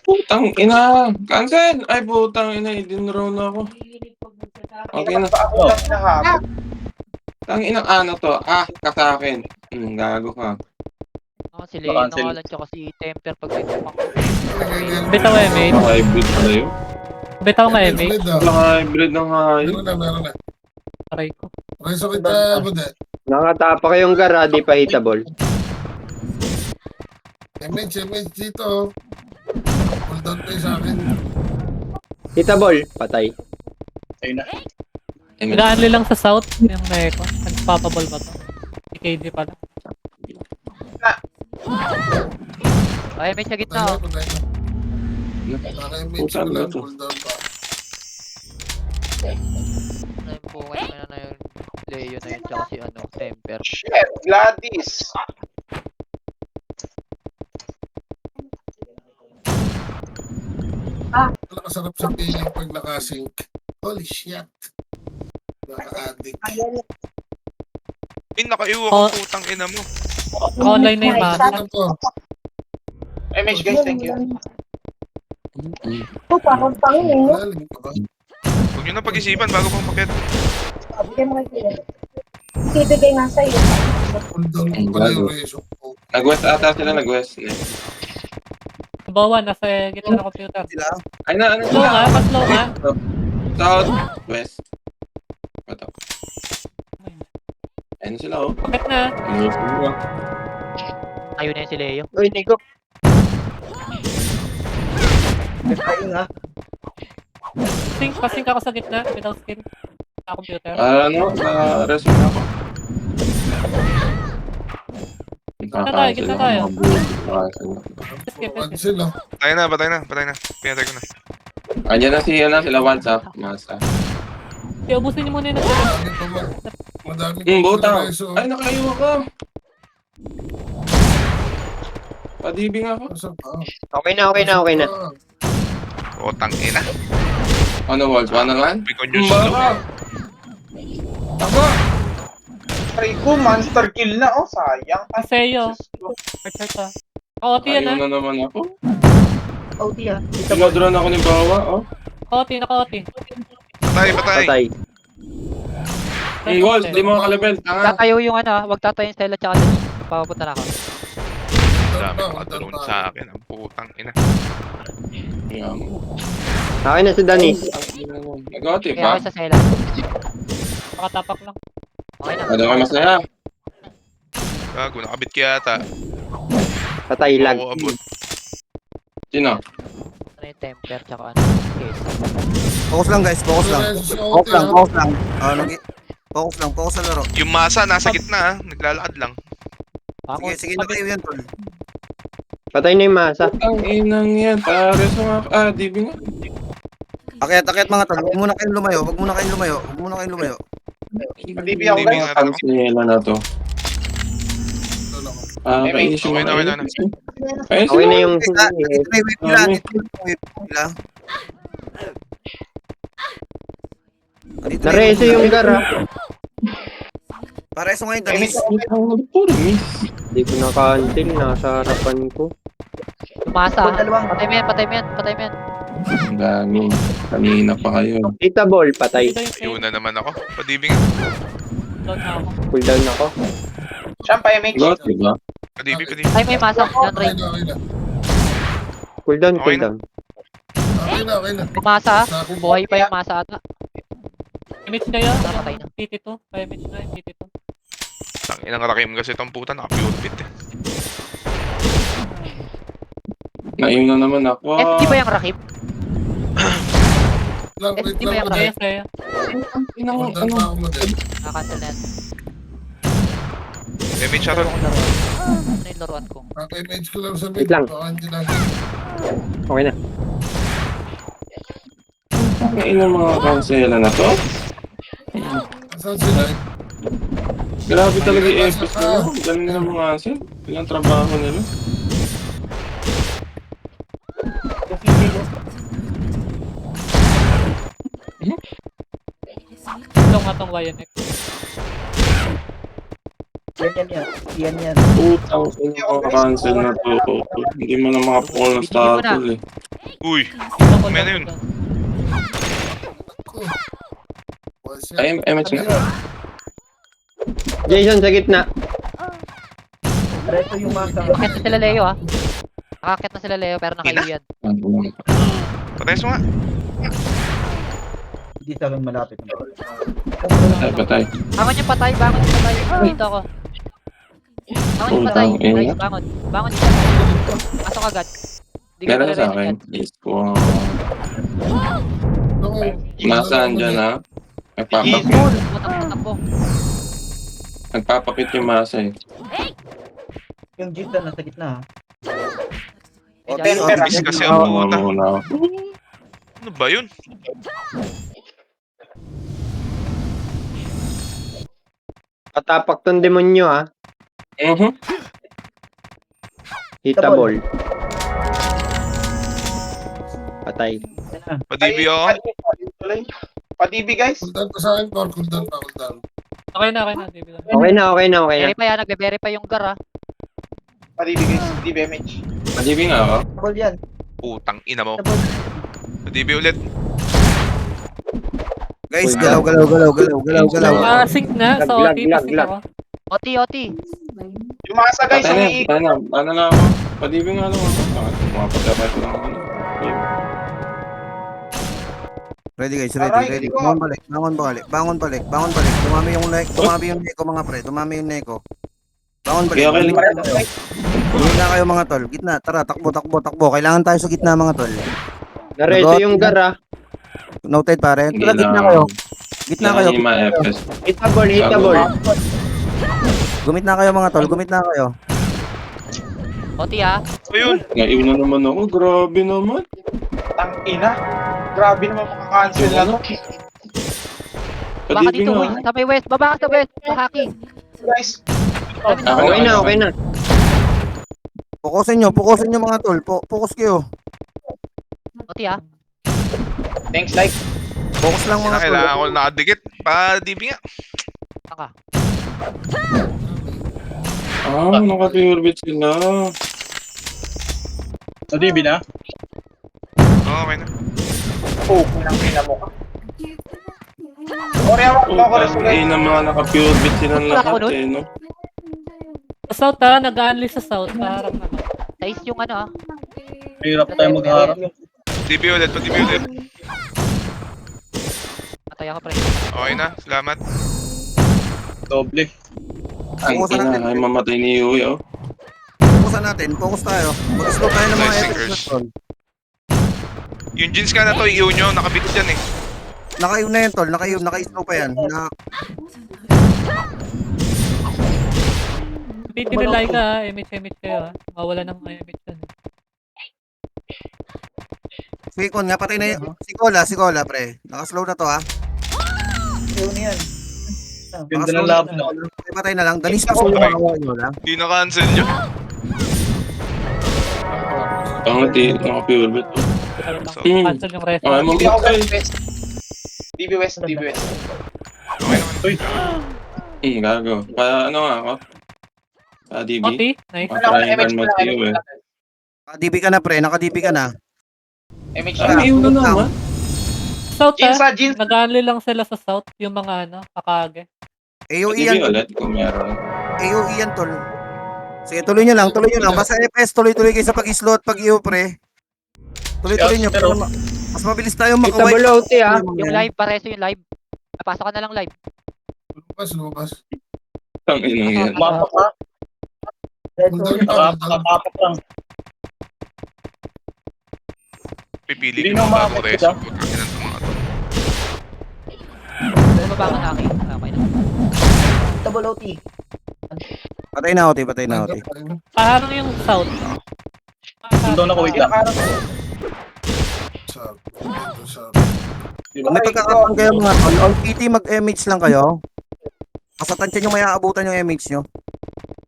Putang ina. Cancel. Ay, putang ina. Idinraw na ako. Okay na. Ako lang hinahabol. Tang ina, ano to? Ah, kasakin. Gago ka. Ako si Leo Bakancel. na lang tsaka si Temper pag may pang. Bitaw MH. Hybrid pala yun. Bitaw nga MH. Hybrid, ah. Naka-hybrid ng hayop. Meron na. Aray ko. Pareso kita, Bude. Nakatapak yung gara, di pa hitable. MH dito. Pull down tayo sa akin. Hitable, patay. Ayun na. Nag-aanli lang sa south. Yung Neko. Nagpapaball ba to? Si KD pala. Ay, may sa gitna oh. Patay na. Para MH ko Puta, lang. ano to? Pull down pa. Ano yung bungay mo na yung Leo na yun tsaka si ano, Temper. Shit, Gladys. Nakasarap sa feeling pag nakasync. Holy shit. Naka-addict. Ay, nakaiwa Oh. ko, putang ina mo. Online na yung masa. Ano to? MH guys, thank you. Ito, parang pangin. Lalim ka ba? Huwag nyo na pag-isipan bago pang pakit. Bigyan mo kayo. Ibigay nga sa'yo. Pull down ko pala yung reso ko. Nag-west ata sila, nag-west. Bawa, nasa gitna ng computer. Sila. Ay na, ano Slow sila? nga, mas slow nga. South, west. Ito. Ayun sila, oh. Bakit na? Inuupo. Ayun na yun si Leo. Uy, Neko. Pasing ako sa gitna. Without skill. Sa computer. Ano, resume ako. Gitna tayo. Skip, skip. Cancel ah. Patay na, patay na, patay na. Pinatay ko na. Andiyan na si, ano, sila WhatsApp. Masa. Kaya ubusin niyo muna yung Madami Butang. reso. Ay, nakaiwa ka. Padibing ako. Nasaan pa? Okay na, okay na, okay na. Putang ina. Ano, Walls? One on one? Bicon yung slow. Baka! Taba! Aray ko, monster kill na. Oh, sayang. Ay, Sa'yo. Diyos ko. Heart ah. Koti yan Ayaw ah. na naman ako. OT ah. Sinodron ako ni Bawa, oh. Koti, nakoti. Patay, patay. Patay. Hey, Walls, di mo makalabel. Tanga. Tatayo yung ano, wag tatayo yung Stella tsaka Denise. Papapunta na ako. Dami makatulong sa akin. Ang putang ina. Ayan. Akin na si Danis. Nagoti Kaya ba? ako sa Stella. Nakatapak lang. Okay na. Ano ka masaya? Gago, nakabit ka yata. Patay lag. Oo, abot. Sino? Ano yung temper tsaka ano. Case. Focus lang guys, focus lang. Focus lang, focus lang. Focus lang, focus sa laro. Yung masa nasa gitna, naglalakad lang. Ako, Sige na kayo yan, tol. Patay na yung masa. Ang inang yan. Pare sa mga... DB nga. Akyat mga tol. Huwag muna kayong lumayo, huwag muna kayong lumayo. Madibi ako, Hindi guys. nga ako. Cancela na to. Kaisip mo okay na, okay na. Okay na yung... Ito na yung wave nila, ito na yung wave nila. Nareso yung gara. Pareso ngayon, Danis. Puro miss. Hindi ko na-cancel. Nasa harapan ko. Lumasa. Patay mo yan, patay mo yan, patay mo yan. Ang dami. Kanina pa kayo. Tita Ball, patay. Dito yung save. Ayun na naman ako. Padibing. Down na ako. Cooldown ako. Siyang pa MH. Got, diba? Padibing. Patay mo yung masa. Yan, Okay Ray. na, okay na. Cooldown, Okay na. cooldown. Okay na. Yung masa, buhay pa yung masa ata. Image kayo. Napatay na. TT2. Pa-image na yung TT2. Ang inang rakim kasi itong puta, naka-pure pit eh. Naim na naman ako. FD ba yung Rakib? Lang, wait Di ba lang. yung Kaya sa'yo. Inang, Cooldown ano? pa ako mag Nakacancel na yan. Damage shuttle. Ano yung laruan ko? Naka-image ko lang sa Wait lang. Baka hindi lang. Okay na. Ang inang mga cancela na to. Saan sila? Grabe talaga yung efforts nila. Galing nila mga asin. Ilang trabaho nila. Ito nga tong YNX. Putang ina mga cancel na to. Hindi mo na makapukol ng statue eh. Uy, Ito ko May ano yun? Ay, MH nga. Jason, sa gitna. Nakakit na sila Leo ah. Nakakit na sila Leo pero nakayo yan. patay mo nga. Patay, patay. Bangon yung patay, bangon yung patay. Dito ako. Bangon yung patay. Putang ina. Guys, bangon. Bangon yung patay. Pasok agad. Hindi ka Kaya pala sa ready akin. yan. Is ko. Nasaan dyan ha? Nagpapakit. Takbo. Nagpapakit yung masa eh. Oti, Bilis kasi ang puta. Muna ako. Ano ba yun? Patapak tong demonyo ha. Tita Ball. Patay. Padibi ako. Padibi, guys. Cooldown pa sa akin, Tor. Cooldown pa, cooldown. Okay na, okay na. Di ba? Okay na, okay na, okay na. Verify yan, nagbe-verify yung gar ah. Padibi, guys. Padibi MH. Madibing nga ako. Putang ina mo. Padibi ulit. Guys, galaw. Sync na sa Lag, OT. lag, Pasig lag. ako. Oti. Yung masa, guys, Patay na, umiikot. patay na. Paano na ako? Padibing nga lang ako. Mga patay ko lang ako. Ready guys, Aray, ready. ko. Bangon balik. Tumami yung neko mga pre, tumami yung neko. Bangon balik. Okay, okay. Gitna kayo mga tol. Gitna, tara, takbo. Kailangan tayo sa gitna mga tol. Nareso yung gara. Noted pare. Hindi Tara, gitna na. kayo. Gitna kayo. Hindi ma-FS. Tita Ball, Tita Ball. Gumitna kayo mga tol, gumitna kayo. Oti ah. Ayun. Naiw na naman ako. Grabe naman. Tang ina. Grabe naman mga cancel na to. Baka Padibing dito, nga. uy. Sa may west. Baba ka sa west. Sa haki. Guys. Okay na. Pukusin nyo mga tol. Focus kayo. Oti ah. Thanks, like. Focus lang mga tol. Kailangan ko nakadikit. Padibi nga. Taka. Naka-pure bit sila. Sa DB na? Okay na. Oh, pinang mo ka. Sorry, hawak mo ako rin. Ay, na mga naka-pure bit sila Wala ako lahat nun. eh, no? Sa south ha, nag-unli sa south. Parang ano. Size yung ano ah. Hirap tayo magharap. DB ulit, pa-DB ulit. Matay ako pre. Okay na, salamat. Doble. Ang Focus ina, natin. ay mamatay ni Yui, oh. Focusan natin. Focus tayo. Mag-slow tayo ng mga Nice epics na fingers. tol. Yung jeans ka na to, i-iw nyo, nakabit dyan eh. Naka-iw na yan tol. Naka-slow pa yan. Titinilay ka ha, MH kayo ha. Mawala ng MH yan. Fikon nga, patay na yun. Si Cola, pre. Naka-slow na to ha. Ganda ng laban na. Patay na lang. Danis ka sulo mga nyo lang. Di na-cancel nyo. Naka-pure bit. Cancel yung rest. Ay, DB ako mamatay. West. DB West, DB West. Okay naman. Gago. Kaya ano nga ako? DB. Oti, nice. Wala ako na Matrayan MH mo na tayo, eh. Naka-DB ka na pre. Naka-DB ka na. MH Ay, na. iw na naman. South Jeans ha, sa jeans. nag-unli lang sila sa south. Yung mga ano, kakage. AOE DB yan. ulit kung meron. AOE yan tol. Sige, tuloy nyo lang. Basta FS, tuloy-tuloy kayo sa pag-slow at pag-iw pre. Tuloy-tuloy nyo. Pero- Mas mabilis tayo Kita makaway. bulauti ah. Yung live, pareso yung live. Napasok ka na lang live. Lumabas. Ang inang yan. Umapak ka. Punta Nakapapak lang. Pipili Hindi ko na ng bagong umabot reso. ka. Putangin ng mga to. Bumaba ka na akin. Okay na. Patay na oti. Paharang yung south. Doon ako, wait lang. Kung may pagkakataon kayo mga tol, all PT mag-MH lang kayo. Kasatansya nyo may aabutan yung MH nyo.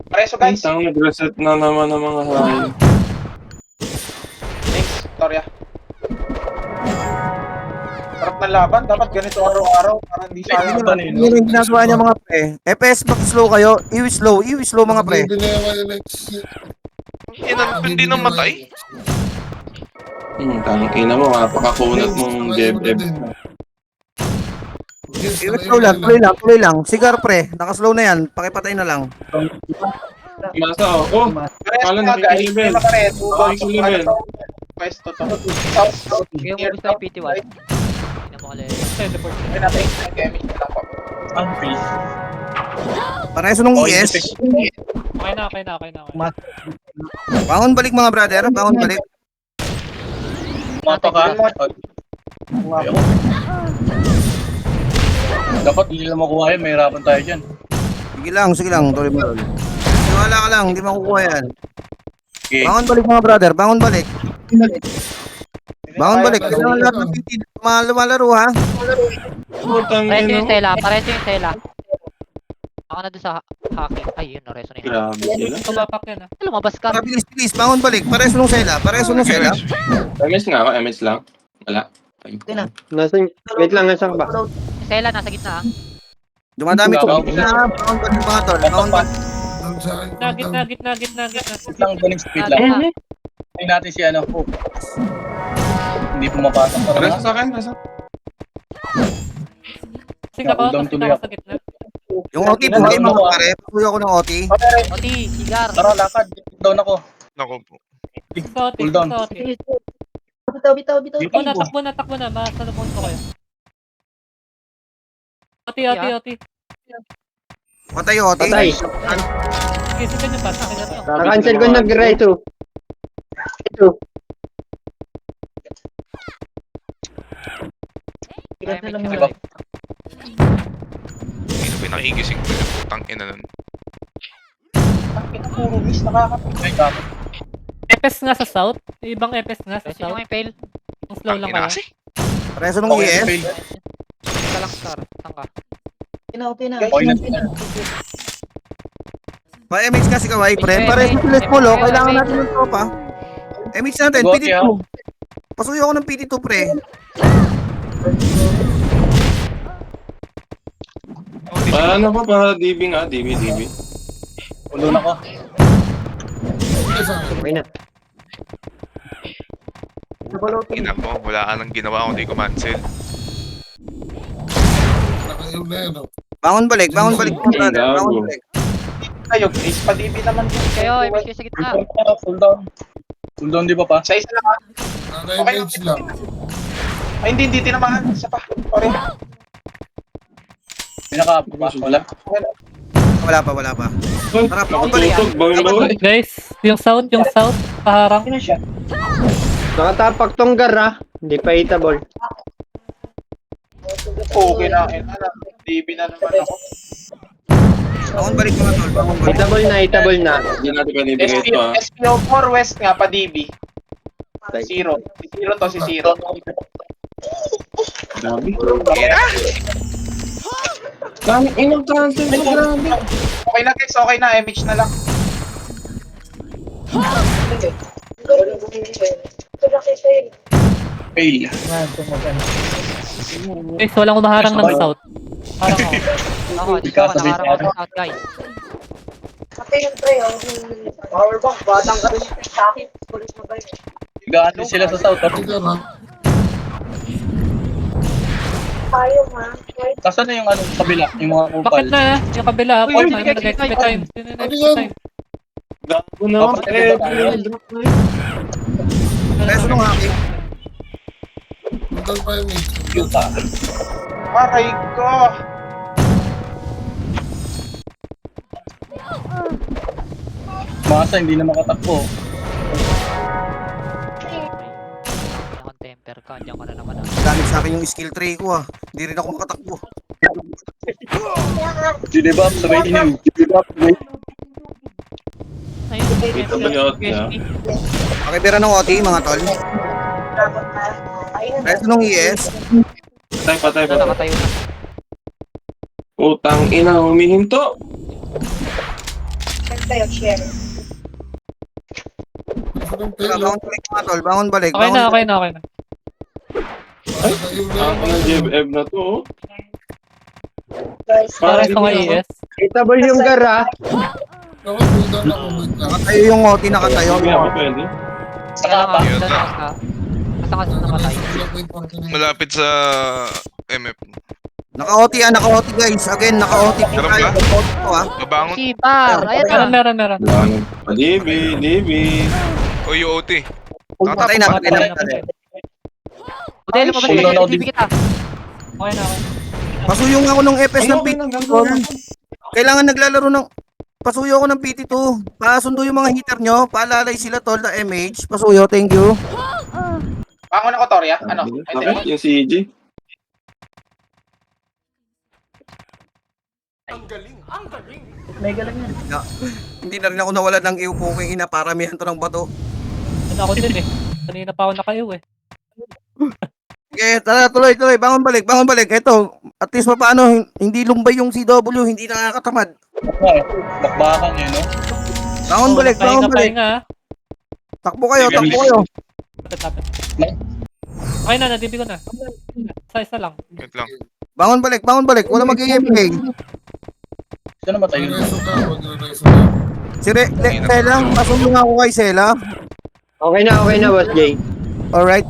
Pareso guys. Tang nag-reset na naman ng mga hain. Thanks, Victoria. Sarap ng laban. Dapat ganito araw-araw. Parang hindi sayang. Hindi rin ginagawa niya mga pre. FPS mag-slow kayo. Iwi slow mga pre. Hindi na matay. Tang ina mo, mapakakunat mong DFF. Iwi slow lang, tuloy lang. Sigar pre, nakaslow na yan. Pakipatay na lang. Masa ako. Pareso Kala na guys. nakikilevel. May makareso. Nakikilevel. Pwesto to. Kaya mo gusto yung PT1. Hindi na mo kala. Teleport. May natin yung MH na lang po. Ang face. Pareso nung ES. Okay na. Bangon balik mga brother, bangon balik. Umapak ka. Dapat hindi lang makuha yan. Mahirapan tayo dyan. Sige lang, tuloy mo. Wala ka lang, hindi makukuha yan. Okay. Bangon balik mga brother, bangon balik. Kailangan lahat ng PT malaro ha. Putang Pareso ina yung mo. Stella. Ako na doon sa hockey. Ay, yun, nareso na yun. Grabe sila. Tumapak yan ha. Lumabas ka. Para bilis, bangon balik. Pareso nung Sela. MS nga ako, MS lang. Wala. Wait lang, nasan ka ba? Stella, nasa gitna ah. Dumadami ko. Bangon Bangon balik mga tol. Bangon balik. Gitna. Lang, galing speed lang. Tingnan natin si ano. Hindi pumapasok. Nasa sa akin, nasa. Sing ako sa gitna. Yung OT, buhay mga pare. Puyo ako ng OT. Oti, sigar. Tara, lakad. Down ako. Naku po. Sa Cool down. Oti. Bitaw. Takbo na. Masalubong ko kayo. Oti. Patay yung OT. Patay. Kisipan nyo pa. Nakancel ko nag-reso. Ito. Sino pinakigising ko yung putang ina nun? Puro miss, nakakapagod. Ay, dapat. FS nga sa south. Ibang FS nga sa Pareso yung south. may fail. Kung slow lang Ina kayo. kasi. Pareso nung Okay, ES. fail. Isa lang star. Saan ka? Guys, Okay na. Pa-MH kasi kaway, pre. Pareso sila small, oh. Kailangan natin ng tropa. MH natin, Go, PT2. Pasuyo ako ng PT2, pre. Paano pa para DB nga? DB. Ulo na ko. Okay na. Ina mo, wala ka nang ginawa kundi kumansel. Naka-iw na yan, oh. Bangon balik mga brother. Gago. Bangon balik. Kayo, Chris, pa-DB naman. Kayo, image kayo sa gitna. Full down. Full down, di ba pa? Sa isa lang ha. Naka-image lang. Ay, hindi tinamaan. Isa pa. Sorry. Pinaka pa. Wala. Wala pa. Ay, Tara, bangon balik. nakatutok. Bawin. Guys, yung sound, paharang. Nakatapak tong gara. Hindi pa hitable. Okay na. DB na naman ako. Bangon balik mga tol. Bangon balik. Hitable na. Hindi natin panibigay ito ah. SPO4 West nga, pa-DB. Zero. Si Zero to, si Zero. Grabe. Dami inang cancel to, grabe. Okay na guys, okay na. MH na lang. Fail. Guys, walang umaharang ng south. Parang ako. Ako, di ka nakaharang ako sa out, guys. Kasi yung pre, power bank, batang ka rin sa akin. Pulis na ba yun? Gaano sila sa south. Ikaw na. Tayo ma. Wait, Kasan na yung ano, kabila? Yung mga kupal. Bakit na? Yung kabila, Uy, Paul, hindi ka nag-expect explain. time. Sino nag-expect time? Gago na. Drop na yun. Reso nung haki. Total pa yung image. Yuta. Aray ko. Masa, hindi na makatakbo. Nakang temper ka, andiyan ka na naman ah. Gamit sa akin yung skill tree ko ah. Hindi rin ako makatakbo. Ginibap, sabay iniw. Ginibap, wait. Ayun, Ito ba yun, yeah? Pakibira ng OT mga tol. dapat na. Ayun. Reso nung ES. Patay. nakatayo na. Utang ina, humihinto. Tayo, share. Gusto ng Tara, pelo. bangon balik mga tol. Bangon balik. Okay na. Bangon Naka-iw na Ako na JF na to, oh. Guys, Para sa mga ES. Hitable yung gara. Ako, full down ako. Wait lang. Nakatayo yung OT, nakatayo. Sabi ako pwede. Kaya nga, Yun saan na. ka? Basta kasi namatay. Malapit sa MF. Naka-OT naka-OT guys. Again, naka-OT po Meron tayo. ba? Naka-OT po ah. Babangon. Si Bar, ayan na. Meron. DB. O UOT. Patay na. Budelo mo ba Ay, na shit. bibig kita? Okay na. Pasuyong ako ng FS ng Okay PT. na, gagawin na. Kailangan naglalaro ng... Pasuyo ako ng PT2. Pasundo yung mga hitter nyo. Paalalay sila tol na MH. Pasuyo, thank you. Bangon ako, Toria. Ano? Ay, Bakit yung CG? Hindi na rin ako nawala ng iyo po kung inaparamihan to ng bato. Ano ako din eh. Kanina pa ako nakayo eh. Okay, tara, tuloy. Bangon balik. Ito, at least pa paano, hindi lumbay yung CW, hindi nakakatamad. Bakbakan yun, no? Bangon balik. Pahinga. Takbo kayo. Lapit. Okay na, nadibi ko na. Isa lang. Wait lang. Bangon balik. Wala mag-EMK. Sino namatay yun? Magreso ka. Magreso ka. Si Sela, pasundo nga ako kay Sela. Okay na, Boss Jay. Alright.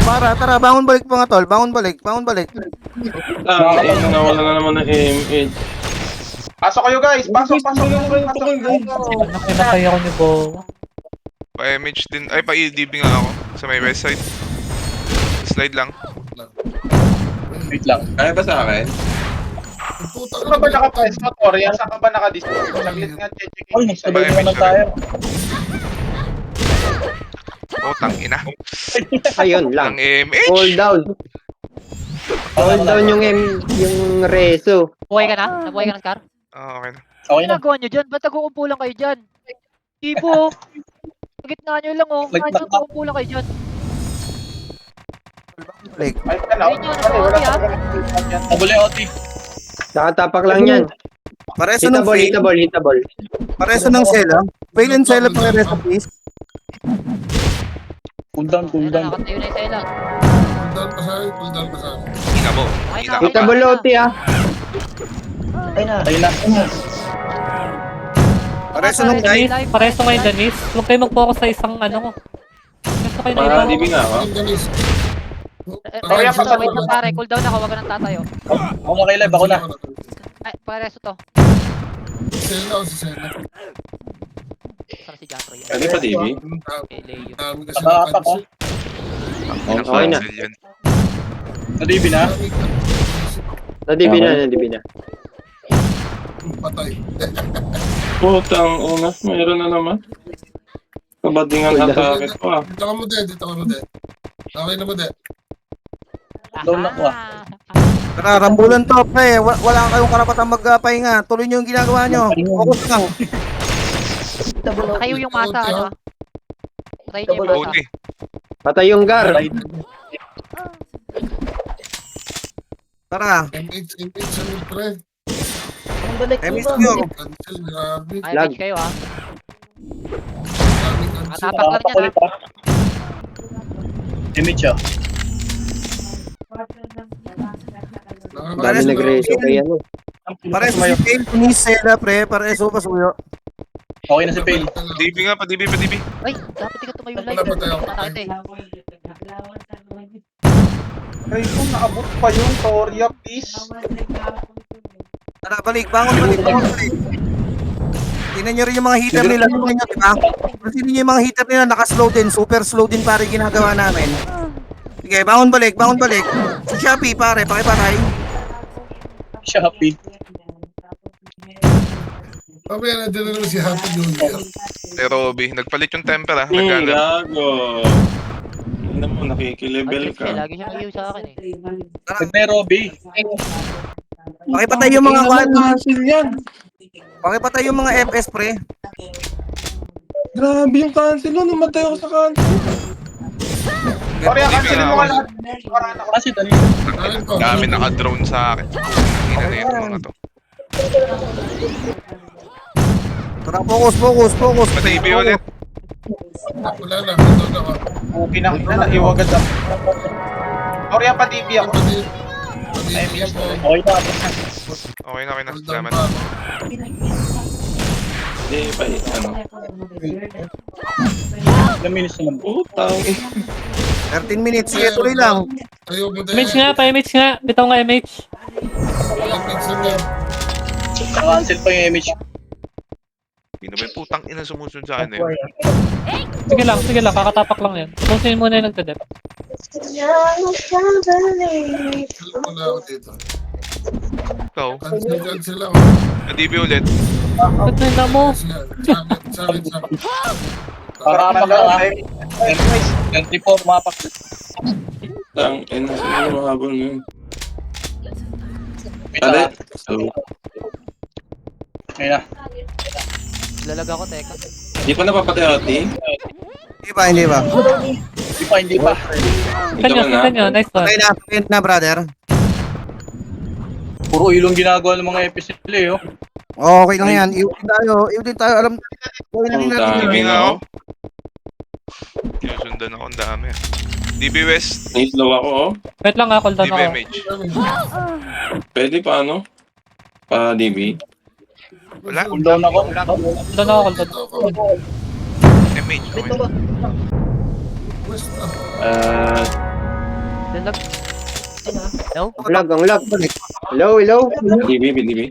Tara, bangon balik mga tol. Bangon balik. Nawala na naman ng AMH. Pasok kayo guys. Pasok. Nakinakay ako ni Bo. Pa-MH din. Ay, pa-EDB nga ako. Sa may west side. Slide lang. Wait lang. Kaya ba sa akin? Puta Saan ka ba naka-press mo, Toria? Saan ka ba naka-display? Saglit nga, check. Ay, sabay naman tayo. Utang ina. Ayun Ang lang. MH. Hold down yung reso. Buhay ka na? Nabuhay ka na, Scar? Okay na. Okay na. Ginagawa nyo dyan? Ba't nag-uumpo lang kayo dyan? Ibo! Sa gitna nyo lang oh. Kahit nag-uumpo lang kayo dyan. Balik. Ay, ano? Ayun yun, naka-OT ah. Tabuli, Oti. Nakatapak lang yan. Pareso ng Hitable. Pareso ng Sela. Fail and Sela pareso please. Cool down. Ayun na, nakatayo na yung Sela. Full down pa sa akin. Ina mo. Okay Ina na, ka pa. Hitable OT ah. Ayun na. Pareso nung guy. Pareso ngayon, Janice. Huwag kayo mag-focus sa isang ano. Gusto kayo Para dito. DB nga ako. Yung galis. Sorry, Wait lang pare, cool down ako, wag ka nang tatayo. Ako na kay live, ako na. Ay, pareso to. Sela o si Sela. Saan si John Ray? Pwede pa DB? Eh, Leo. Dami kasi Nakakatak ko. Okay na. Cancel yan. Nadibi na. Na-DB na. Patay. Putang una. Mayroon na naman. Kabadingan atake ko ah. Dito ka mo din. Okay na mo din. Down na ko ah. Tara, rambulan to, pre. Wala kayong karapatang magpahinga. Tuloy nyo yung ginagawa nyo. Focus lang. Kayo yung masa, ano ah. Patayin niyo yung masa. Buti. Patay yung Gar. Tara. MH ano pre. Emis nyo. Cancel, grabe. Ay, Lag. bitch kayo ah. Dami cancel. Tapak lang yan Ulit ah. Image ah. Dami nag-reso kay ano. Pareso si Pale, ni Sela, pre. Pareso pasuyo. Okay na si Pale. DB nga, pa DB. Ay, dapat di ka tumayo live. Wala pa tayo. Matakit eh. Ay, kung naabot pa yung Toria, please. Tara, balik. Bangon. Tingnan nyo rin yung mga heater nila. Tingnan nyo, diba? Tingnan nyo yung mga heater nila. Naka-slow din. Super slow din, pare, ginagawa namin. Sige, bangon balik. Si Shopee, pare. Pakipatay. Shopee. Mamaya na din naman si Happy New Year. Pero Robby, nagpalit yung temper ah. Nagana. Gago. Hindi mo nakikilibel Ay, ka. lagi siya nag sa akin eh. Nag-may Robby. Pakipatay yung mga cancel yan. Pakipatay yung mga FS, pre. Grabe yung cancel nun. Namatay ako sa cancel. Sorry, cancelin mo nga lahat. Kasi dali. Dami naka-drone sa akin. Ina na yung mga to. Tara, focus. Pa DB ulit. Wala na. Ito na ako. Okay na, naiwagad ako. Sorry, pa DB ako. Pati po. Okay na. Okay na. Salamat. Hindi pa ano. Ilang minutes naman. Putang. 13 minutes. Sige, tuloy lang. Tayo mo din. MH nga, pa-MH nga. Bitaw nga MH. MH na din. Cancel pa yung image. Sino ba yung putang ina sumusunod sa akin eh? Sige lang. Kakatapak lang yan. Pusin muna yung nagtadep. Cancel na ako dito. Ikaw, Cancel ako. pa DB ulit. Ba't na mo? Sakit. Para ka ah. 34 mapak. Tang ina. Sino mahabol mo yun? Wait ah. So, Ngayon na. Lalag ako, teka. di pa napapatay ati? Hindi ba? Hindi pa. Kita nyo. Nice one. Okay na, brother. Puro ilong ginagawa ng mga episode eh oh. Okay lang yan. Iw din tayo. Alam, gawin lang Ang natin. dami DB na nga ako. ako. Sinusundan ako, ang dami. DB West, Slow ako oh. Wait lang ha, cool down DB ako. MH. Pwede pa ano? Pa DB? Wala? Cool down ako. Cool down ako. MH. Okay. West na. Lalag. No? Ang lag. Hello. DB.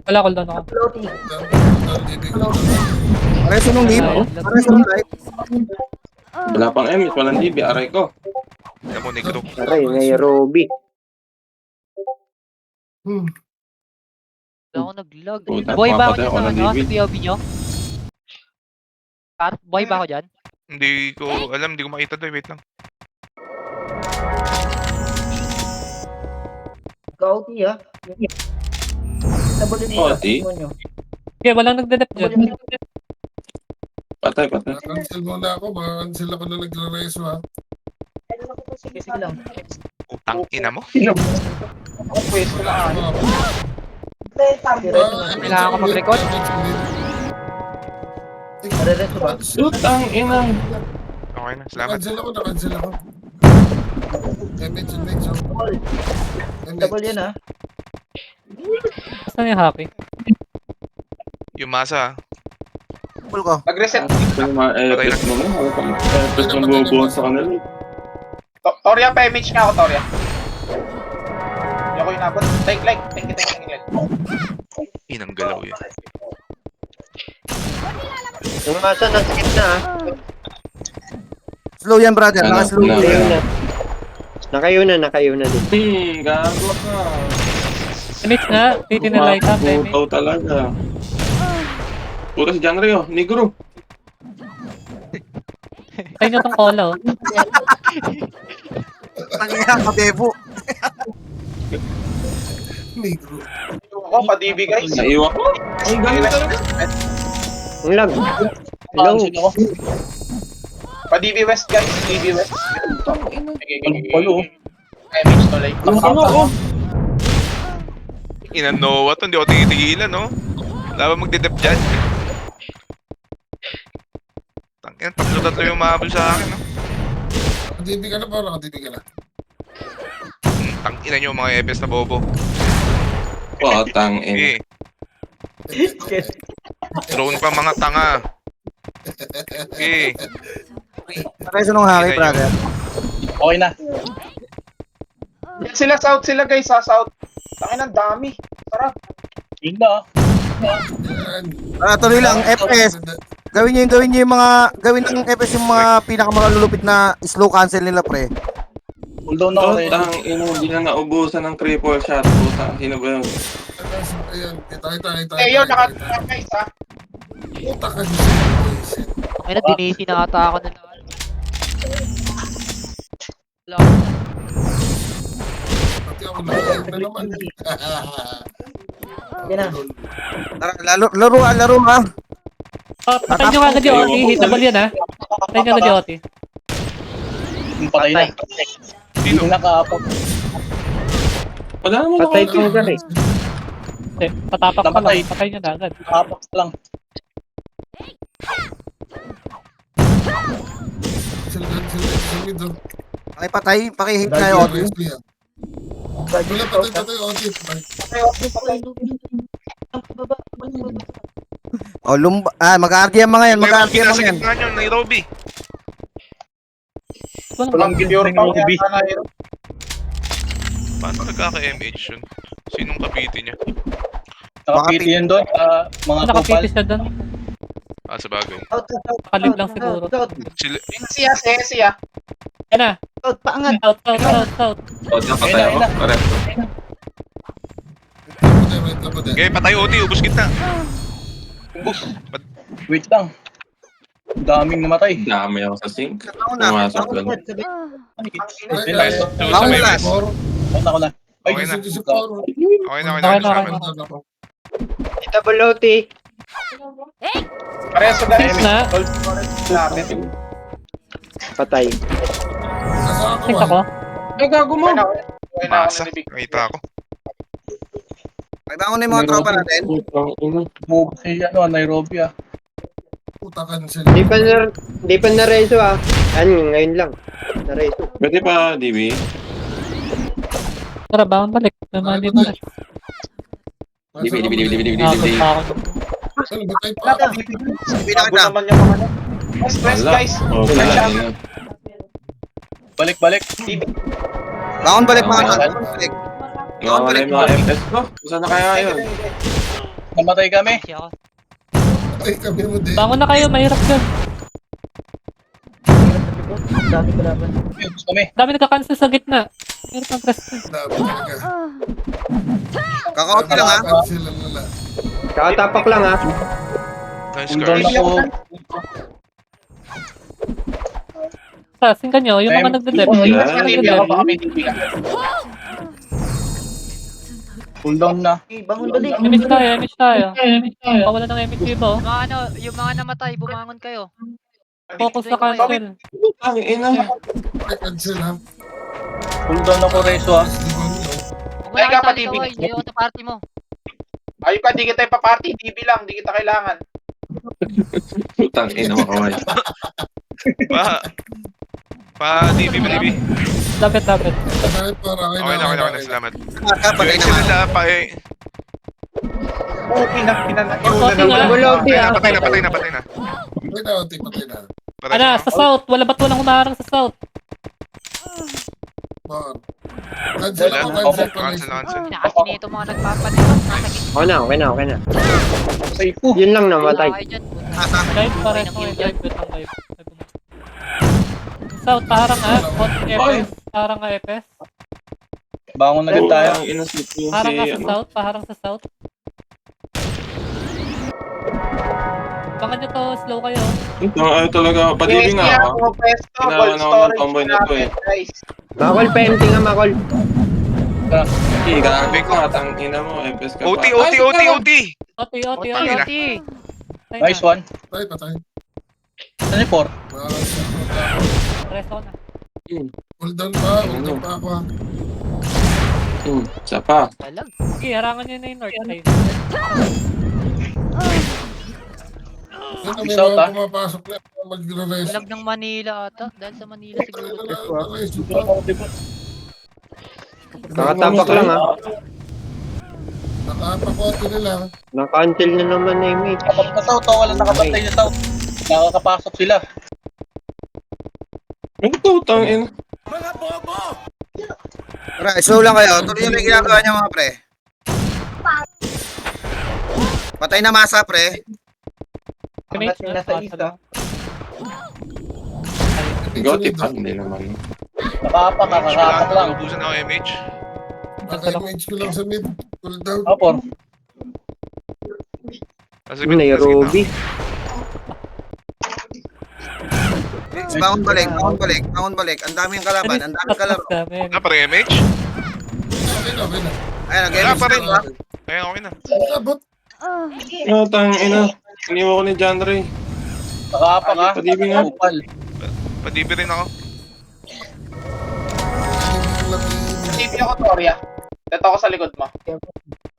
Wala, cool down ako. Pareso nung lead. Pareso nung light. Wala pang M, walang DB, aray ko. Alam mo, negro. Aray, Nairobi. Wala ako nag-lag. Puta, Boy ba ako papatay dyan ako sa ng ano? DB. Sa POV nyo? Boy ba ako dyan? Hindi ko alam, hindi ko makita to. Wait lang. Kauti ha. Sabulin Oh, ati. Okay, walang nagdadep dyan. Patay. Cancel muna ako. Baka cancel ako na nagre-reso ha. Sige lang. Putang ina mo. Ako pwesto na ano. Kailangan ko mag-record? Nare-reso ba? Putang ina. Okay na, salamat. Cancel ako. MH. Double yan ha. Asan yung hockey? Yung masa. Full ko. Nag-reset. Yung mga EPS mo mo. EPS mo bubuhat sa kanila. Torya, pa-image nga ako, Torya. Hindi ako inabot. Like. Thank you. Inang galaw yan. Yung masa nasa gitna ah. Slow yan, brother. Ano? Naka-slow Ano? yan. Nakayo na. Gago ka. Image nga, titi na light up, image. Putaw talaga. Puro si John Rio, negro. Tayo nyo tong cola, oh. Tangina, kabebo. Negro. Ako, pa-DB guys. Naiwan ko. Ang galing talaga. Ang lag. Hello. Ako. Pa-DB West guys. DB West. Ang palo. Image to like. Ang ano ko. Inanowa to, hindi ako tigitigilan, no? Wala ba magdedep dyan? Tangin, tatlo yung mahabol sa akin, no? Nakadibi ka na pa, nakadibi ka na. Tangina nyo mga EPS na bobo. Potang Eh, ina. drone pa mga tanga. Eh, Pareso nung hockey, brother. Okay na. Yan sila south sila guys sa south. Tangin ang dami. Sarap. Yun na. Yan. Tuloy lang, FPS. Gawin nyo yung mga, gawin ng FPS yung mga pinakamalulupit na slow cancel nila, pre. Hold down ako rin. Potang ina, hindi na naubusan ng triple shot. Putang, sino ba yun? Ayan, kita. Eh yun, nakatulog guys ha. Puta ka guys. Ay na, dinisi na ata ako na. Wala. Pati ako na naman. Tara, laro ha. Patay nyo agad yung OT, hitable yan, ha. Patay nyo agad yung OT. Yung patay na. Hindi nakapag. Wala naman Patay ako. ko agad eh. Hindi, patapak pa lang, patay nyo na agad. Nakapag lang. Sila dito. Pakihit na yung auto. Wala patay, okay. Mag-argue yung mga yan, mag-argue yung nasa mga yan. gitna nyo, Nairobi. Walang gidiyor pa yata na yun. Paano nagkaka-MH yun? Sinong kapiti niya? Nakapiti yan doon. Mga kupal. Nakapitis na doon. Ah, sa bagay. Nakalig lang siguro. Sila, Siya. Yan na. South. Potang patay ako. Correct. okay, patay OT, ubos kita. Wait lang. Ang daming namatay. Dami ako sa sink. Ako na. Pumasok doon. Nice. So, sa Ako may na. west. Ako na. Ay, Okay na. Okay na. Okay. Hitable OT. Pareso guys. Na. Hold natin. Patay. Think ako. Ay, gago mo. Okay na. Masa, nakita ako. Pagbangon na yung mga tropa natin. Putang ina. move si Nairobi ah. Puta ka na sila. Di pa na reso ah. Ngayon lang. Na reso. Pwede pa, DB? Tara, bangon balik. Namali mo na. DB. Nakakot pa ako. Ano ba tayo pa? Bago naman yung mga ano. Stress guys. Okay na. Balik. Bangon balik mga Okay. tropa. Balik. Nawawala yung mga FS ko. Saan na kaya yun? Namatay kami. Patay kami mo din. Bangon na kayo, mahirap yun. Gusto kami. Dami nagka-cancel sa gitna. Mahirap ang press ko. Laban talaga. Kakauti lang ha. Sila wala. Kakatapak lang ah. Nice Hold down card. ako. Singkan nyo, yung mga nagde-dep. Hindi ako baka may DB ka. Hold down na. Image tayo. Wala ng image dito. Oh. Yung mga namatay, bumangon kayo. Focus sa cancel. Ang ina. Ay, cancel ha. Hold down ako reso ah. Kung Ay, wala kapatid, kang taway, hindi ako sa party mo. Ayun ka, di kita ipa-party. DB lang, di kita kailangan. Putang ina mo kaway. DB. Lapit. Kahit para Okay na. Salamat. Patay UX naman. nila pa eh. Konti nga. Bulobi ah. Patay na. Patay na, Oti, patay na. Patay Ano, na. sa south. Ba't walang humaharang sa south? Bakit? Cancel ako, cancel ko. Cancel. Kasi nito mga nagpapanito. Nasa gitna. Okay na. Safe po. Yun lang namatay. Wala kayo dyan. Nasa. Dive pa rin. Dive. Wait lang, dive. South, paharang ha. Konting EPS. Paharang ka EPS. Bangon agad tayo. Putang ina si Paharang ka sa ano. south. Paharang sa south. Bangan nyo to. Slow kayo. Ito, ayaw talaga. Padibing nga ako. Kailangan ako ng combo na to eh. Makol, painting nga, Makol. Hindi, gabi ka. Tangina mo. FS ka pa. OT. Oti. Oti. Nice one. Patay. Saan yung 4? Resto na. Hold down pa ako. Isa pa. Talag. Okay, harangan nyo na yung north side. Sino may Shout, mga pumapasok na magre-rest. Talag ng Manila ata. Dahil sa Manila siguro. Rest pa. Nakatapak lang ah. Nakapakote nila. Na-cancel na naman na image. Kapag na South, walang nakabantay na South. Nakakapasok sila. Ano to? Tangina. Tara, slow lang kayo. Tuloy yung ginagawa niyo mga pre. Patay na masa pre. Mage na sa isa. Goti pa. Hindi naman. Nakakapak lang. Ubusan ako MH. Naka-image ko lang sa mid. Hold down. Apor. Nasa gitna. Nairobi. Bangon balik. Ang daming kalaban. Wala pa rin MH? Okay na. Ayun, Wala pa rin. nag-MH. Kaya okay na. Abot. Tangina. Iniwan ko ni John Ray. Nakapak ha. Padibing nga. Upal. Padibi rin ako. TV ako, Toria. Dito ako sa likod mo.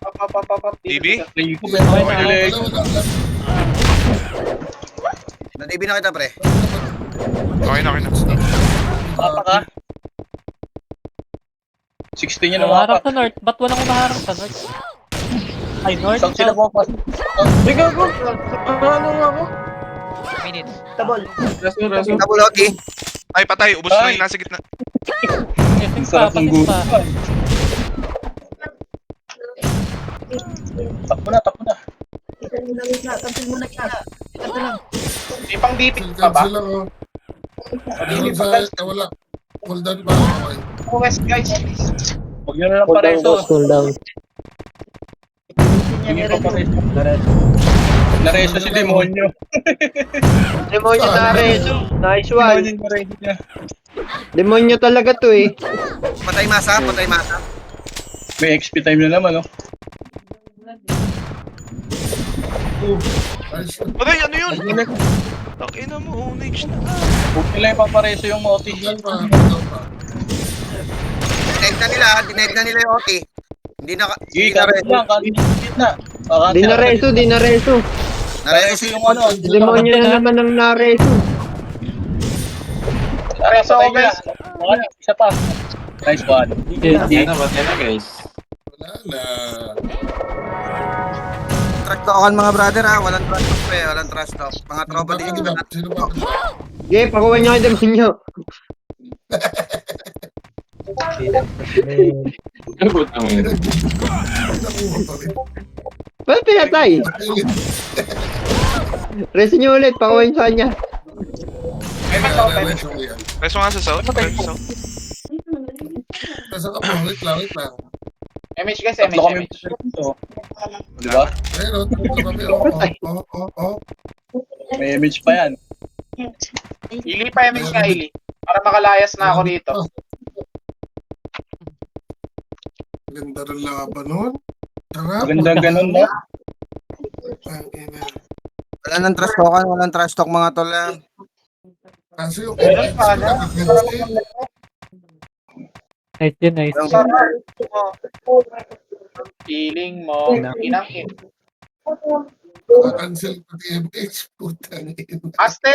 Pap. DB? Kilig. Nadibi na kita pre. Okay na. Nakapak ha. 16 yun ang Humaharang mapak. sa north. Ba't walang humaharang sa north? Ay, north. Saan sila bumapas? Ay, gago. Ano nga ako? Minutes. Reso. Double OT. Ay, patay. Ubus na yung nasa gitna. Passing pa. Sarap ng Passing pa. Takbo na. May pang DP pa ba? Cancel ako. Meron sa wala. Hold down pa ako. West guys. Huwag nyo na lang pareso. Cool down. Hindi pa pareso. Nareso si Demonyo. Demonyo na reso. Nice one. Demonyo yung nareso niya. Demonyo talaga to eh. Patay masa. May XP time na naman, oh. Nice. Patay, ano yun? Takina mo, Onyx na. Huwag nila yung papareso yung Moti. Hold down pa. Dineg na nila yung OT. Hindi na Kapit lang, kapit na. Di na reso. Nareso yung ano. Demonyo na naman ang nareso. Nareso ako guys. Isa pa. Nice one. Patay na guys. Wala na. trash talkan mga brother ha. Walang trash talk pre. Walang trash talk. Mga tropa din Sino ba? Sino ba? Okay, pakuha nyo kay Demonyo. Ano po tangina? Nakuha pa rin. Ba't pinatay? Reso nyo ulit, pakuha nyo sa kanya. Reso ko yan. Reso nga sa south. Nasa ka po. Wait lang. MH guys, Tatlo kami. MH. Diba? Ayun, tatlo kami. Oh. May image pa yan. Ili pa MH nga, Ili. Para makalayas na ako dito. Ganda rin laban nun. Sarap. Maganda ganun, no? Ang ina. Wala nang trash talkan. Walang trash talk mga tol. Kaso yung Ganun pa, no? Nice din, nice. Feeling mo, inang cancel pati MH. Putang ina. Aste!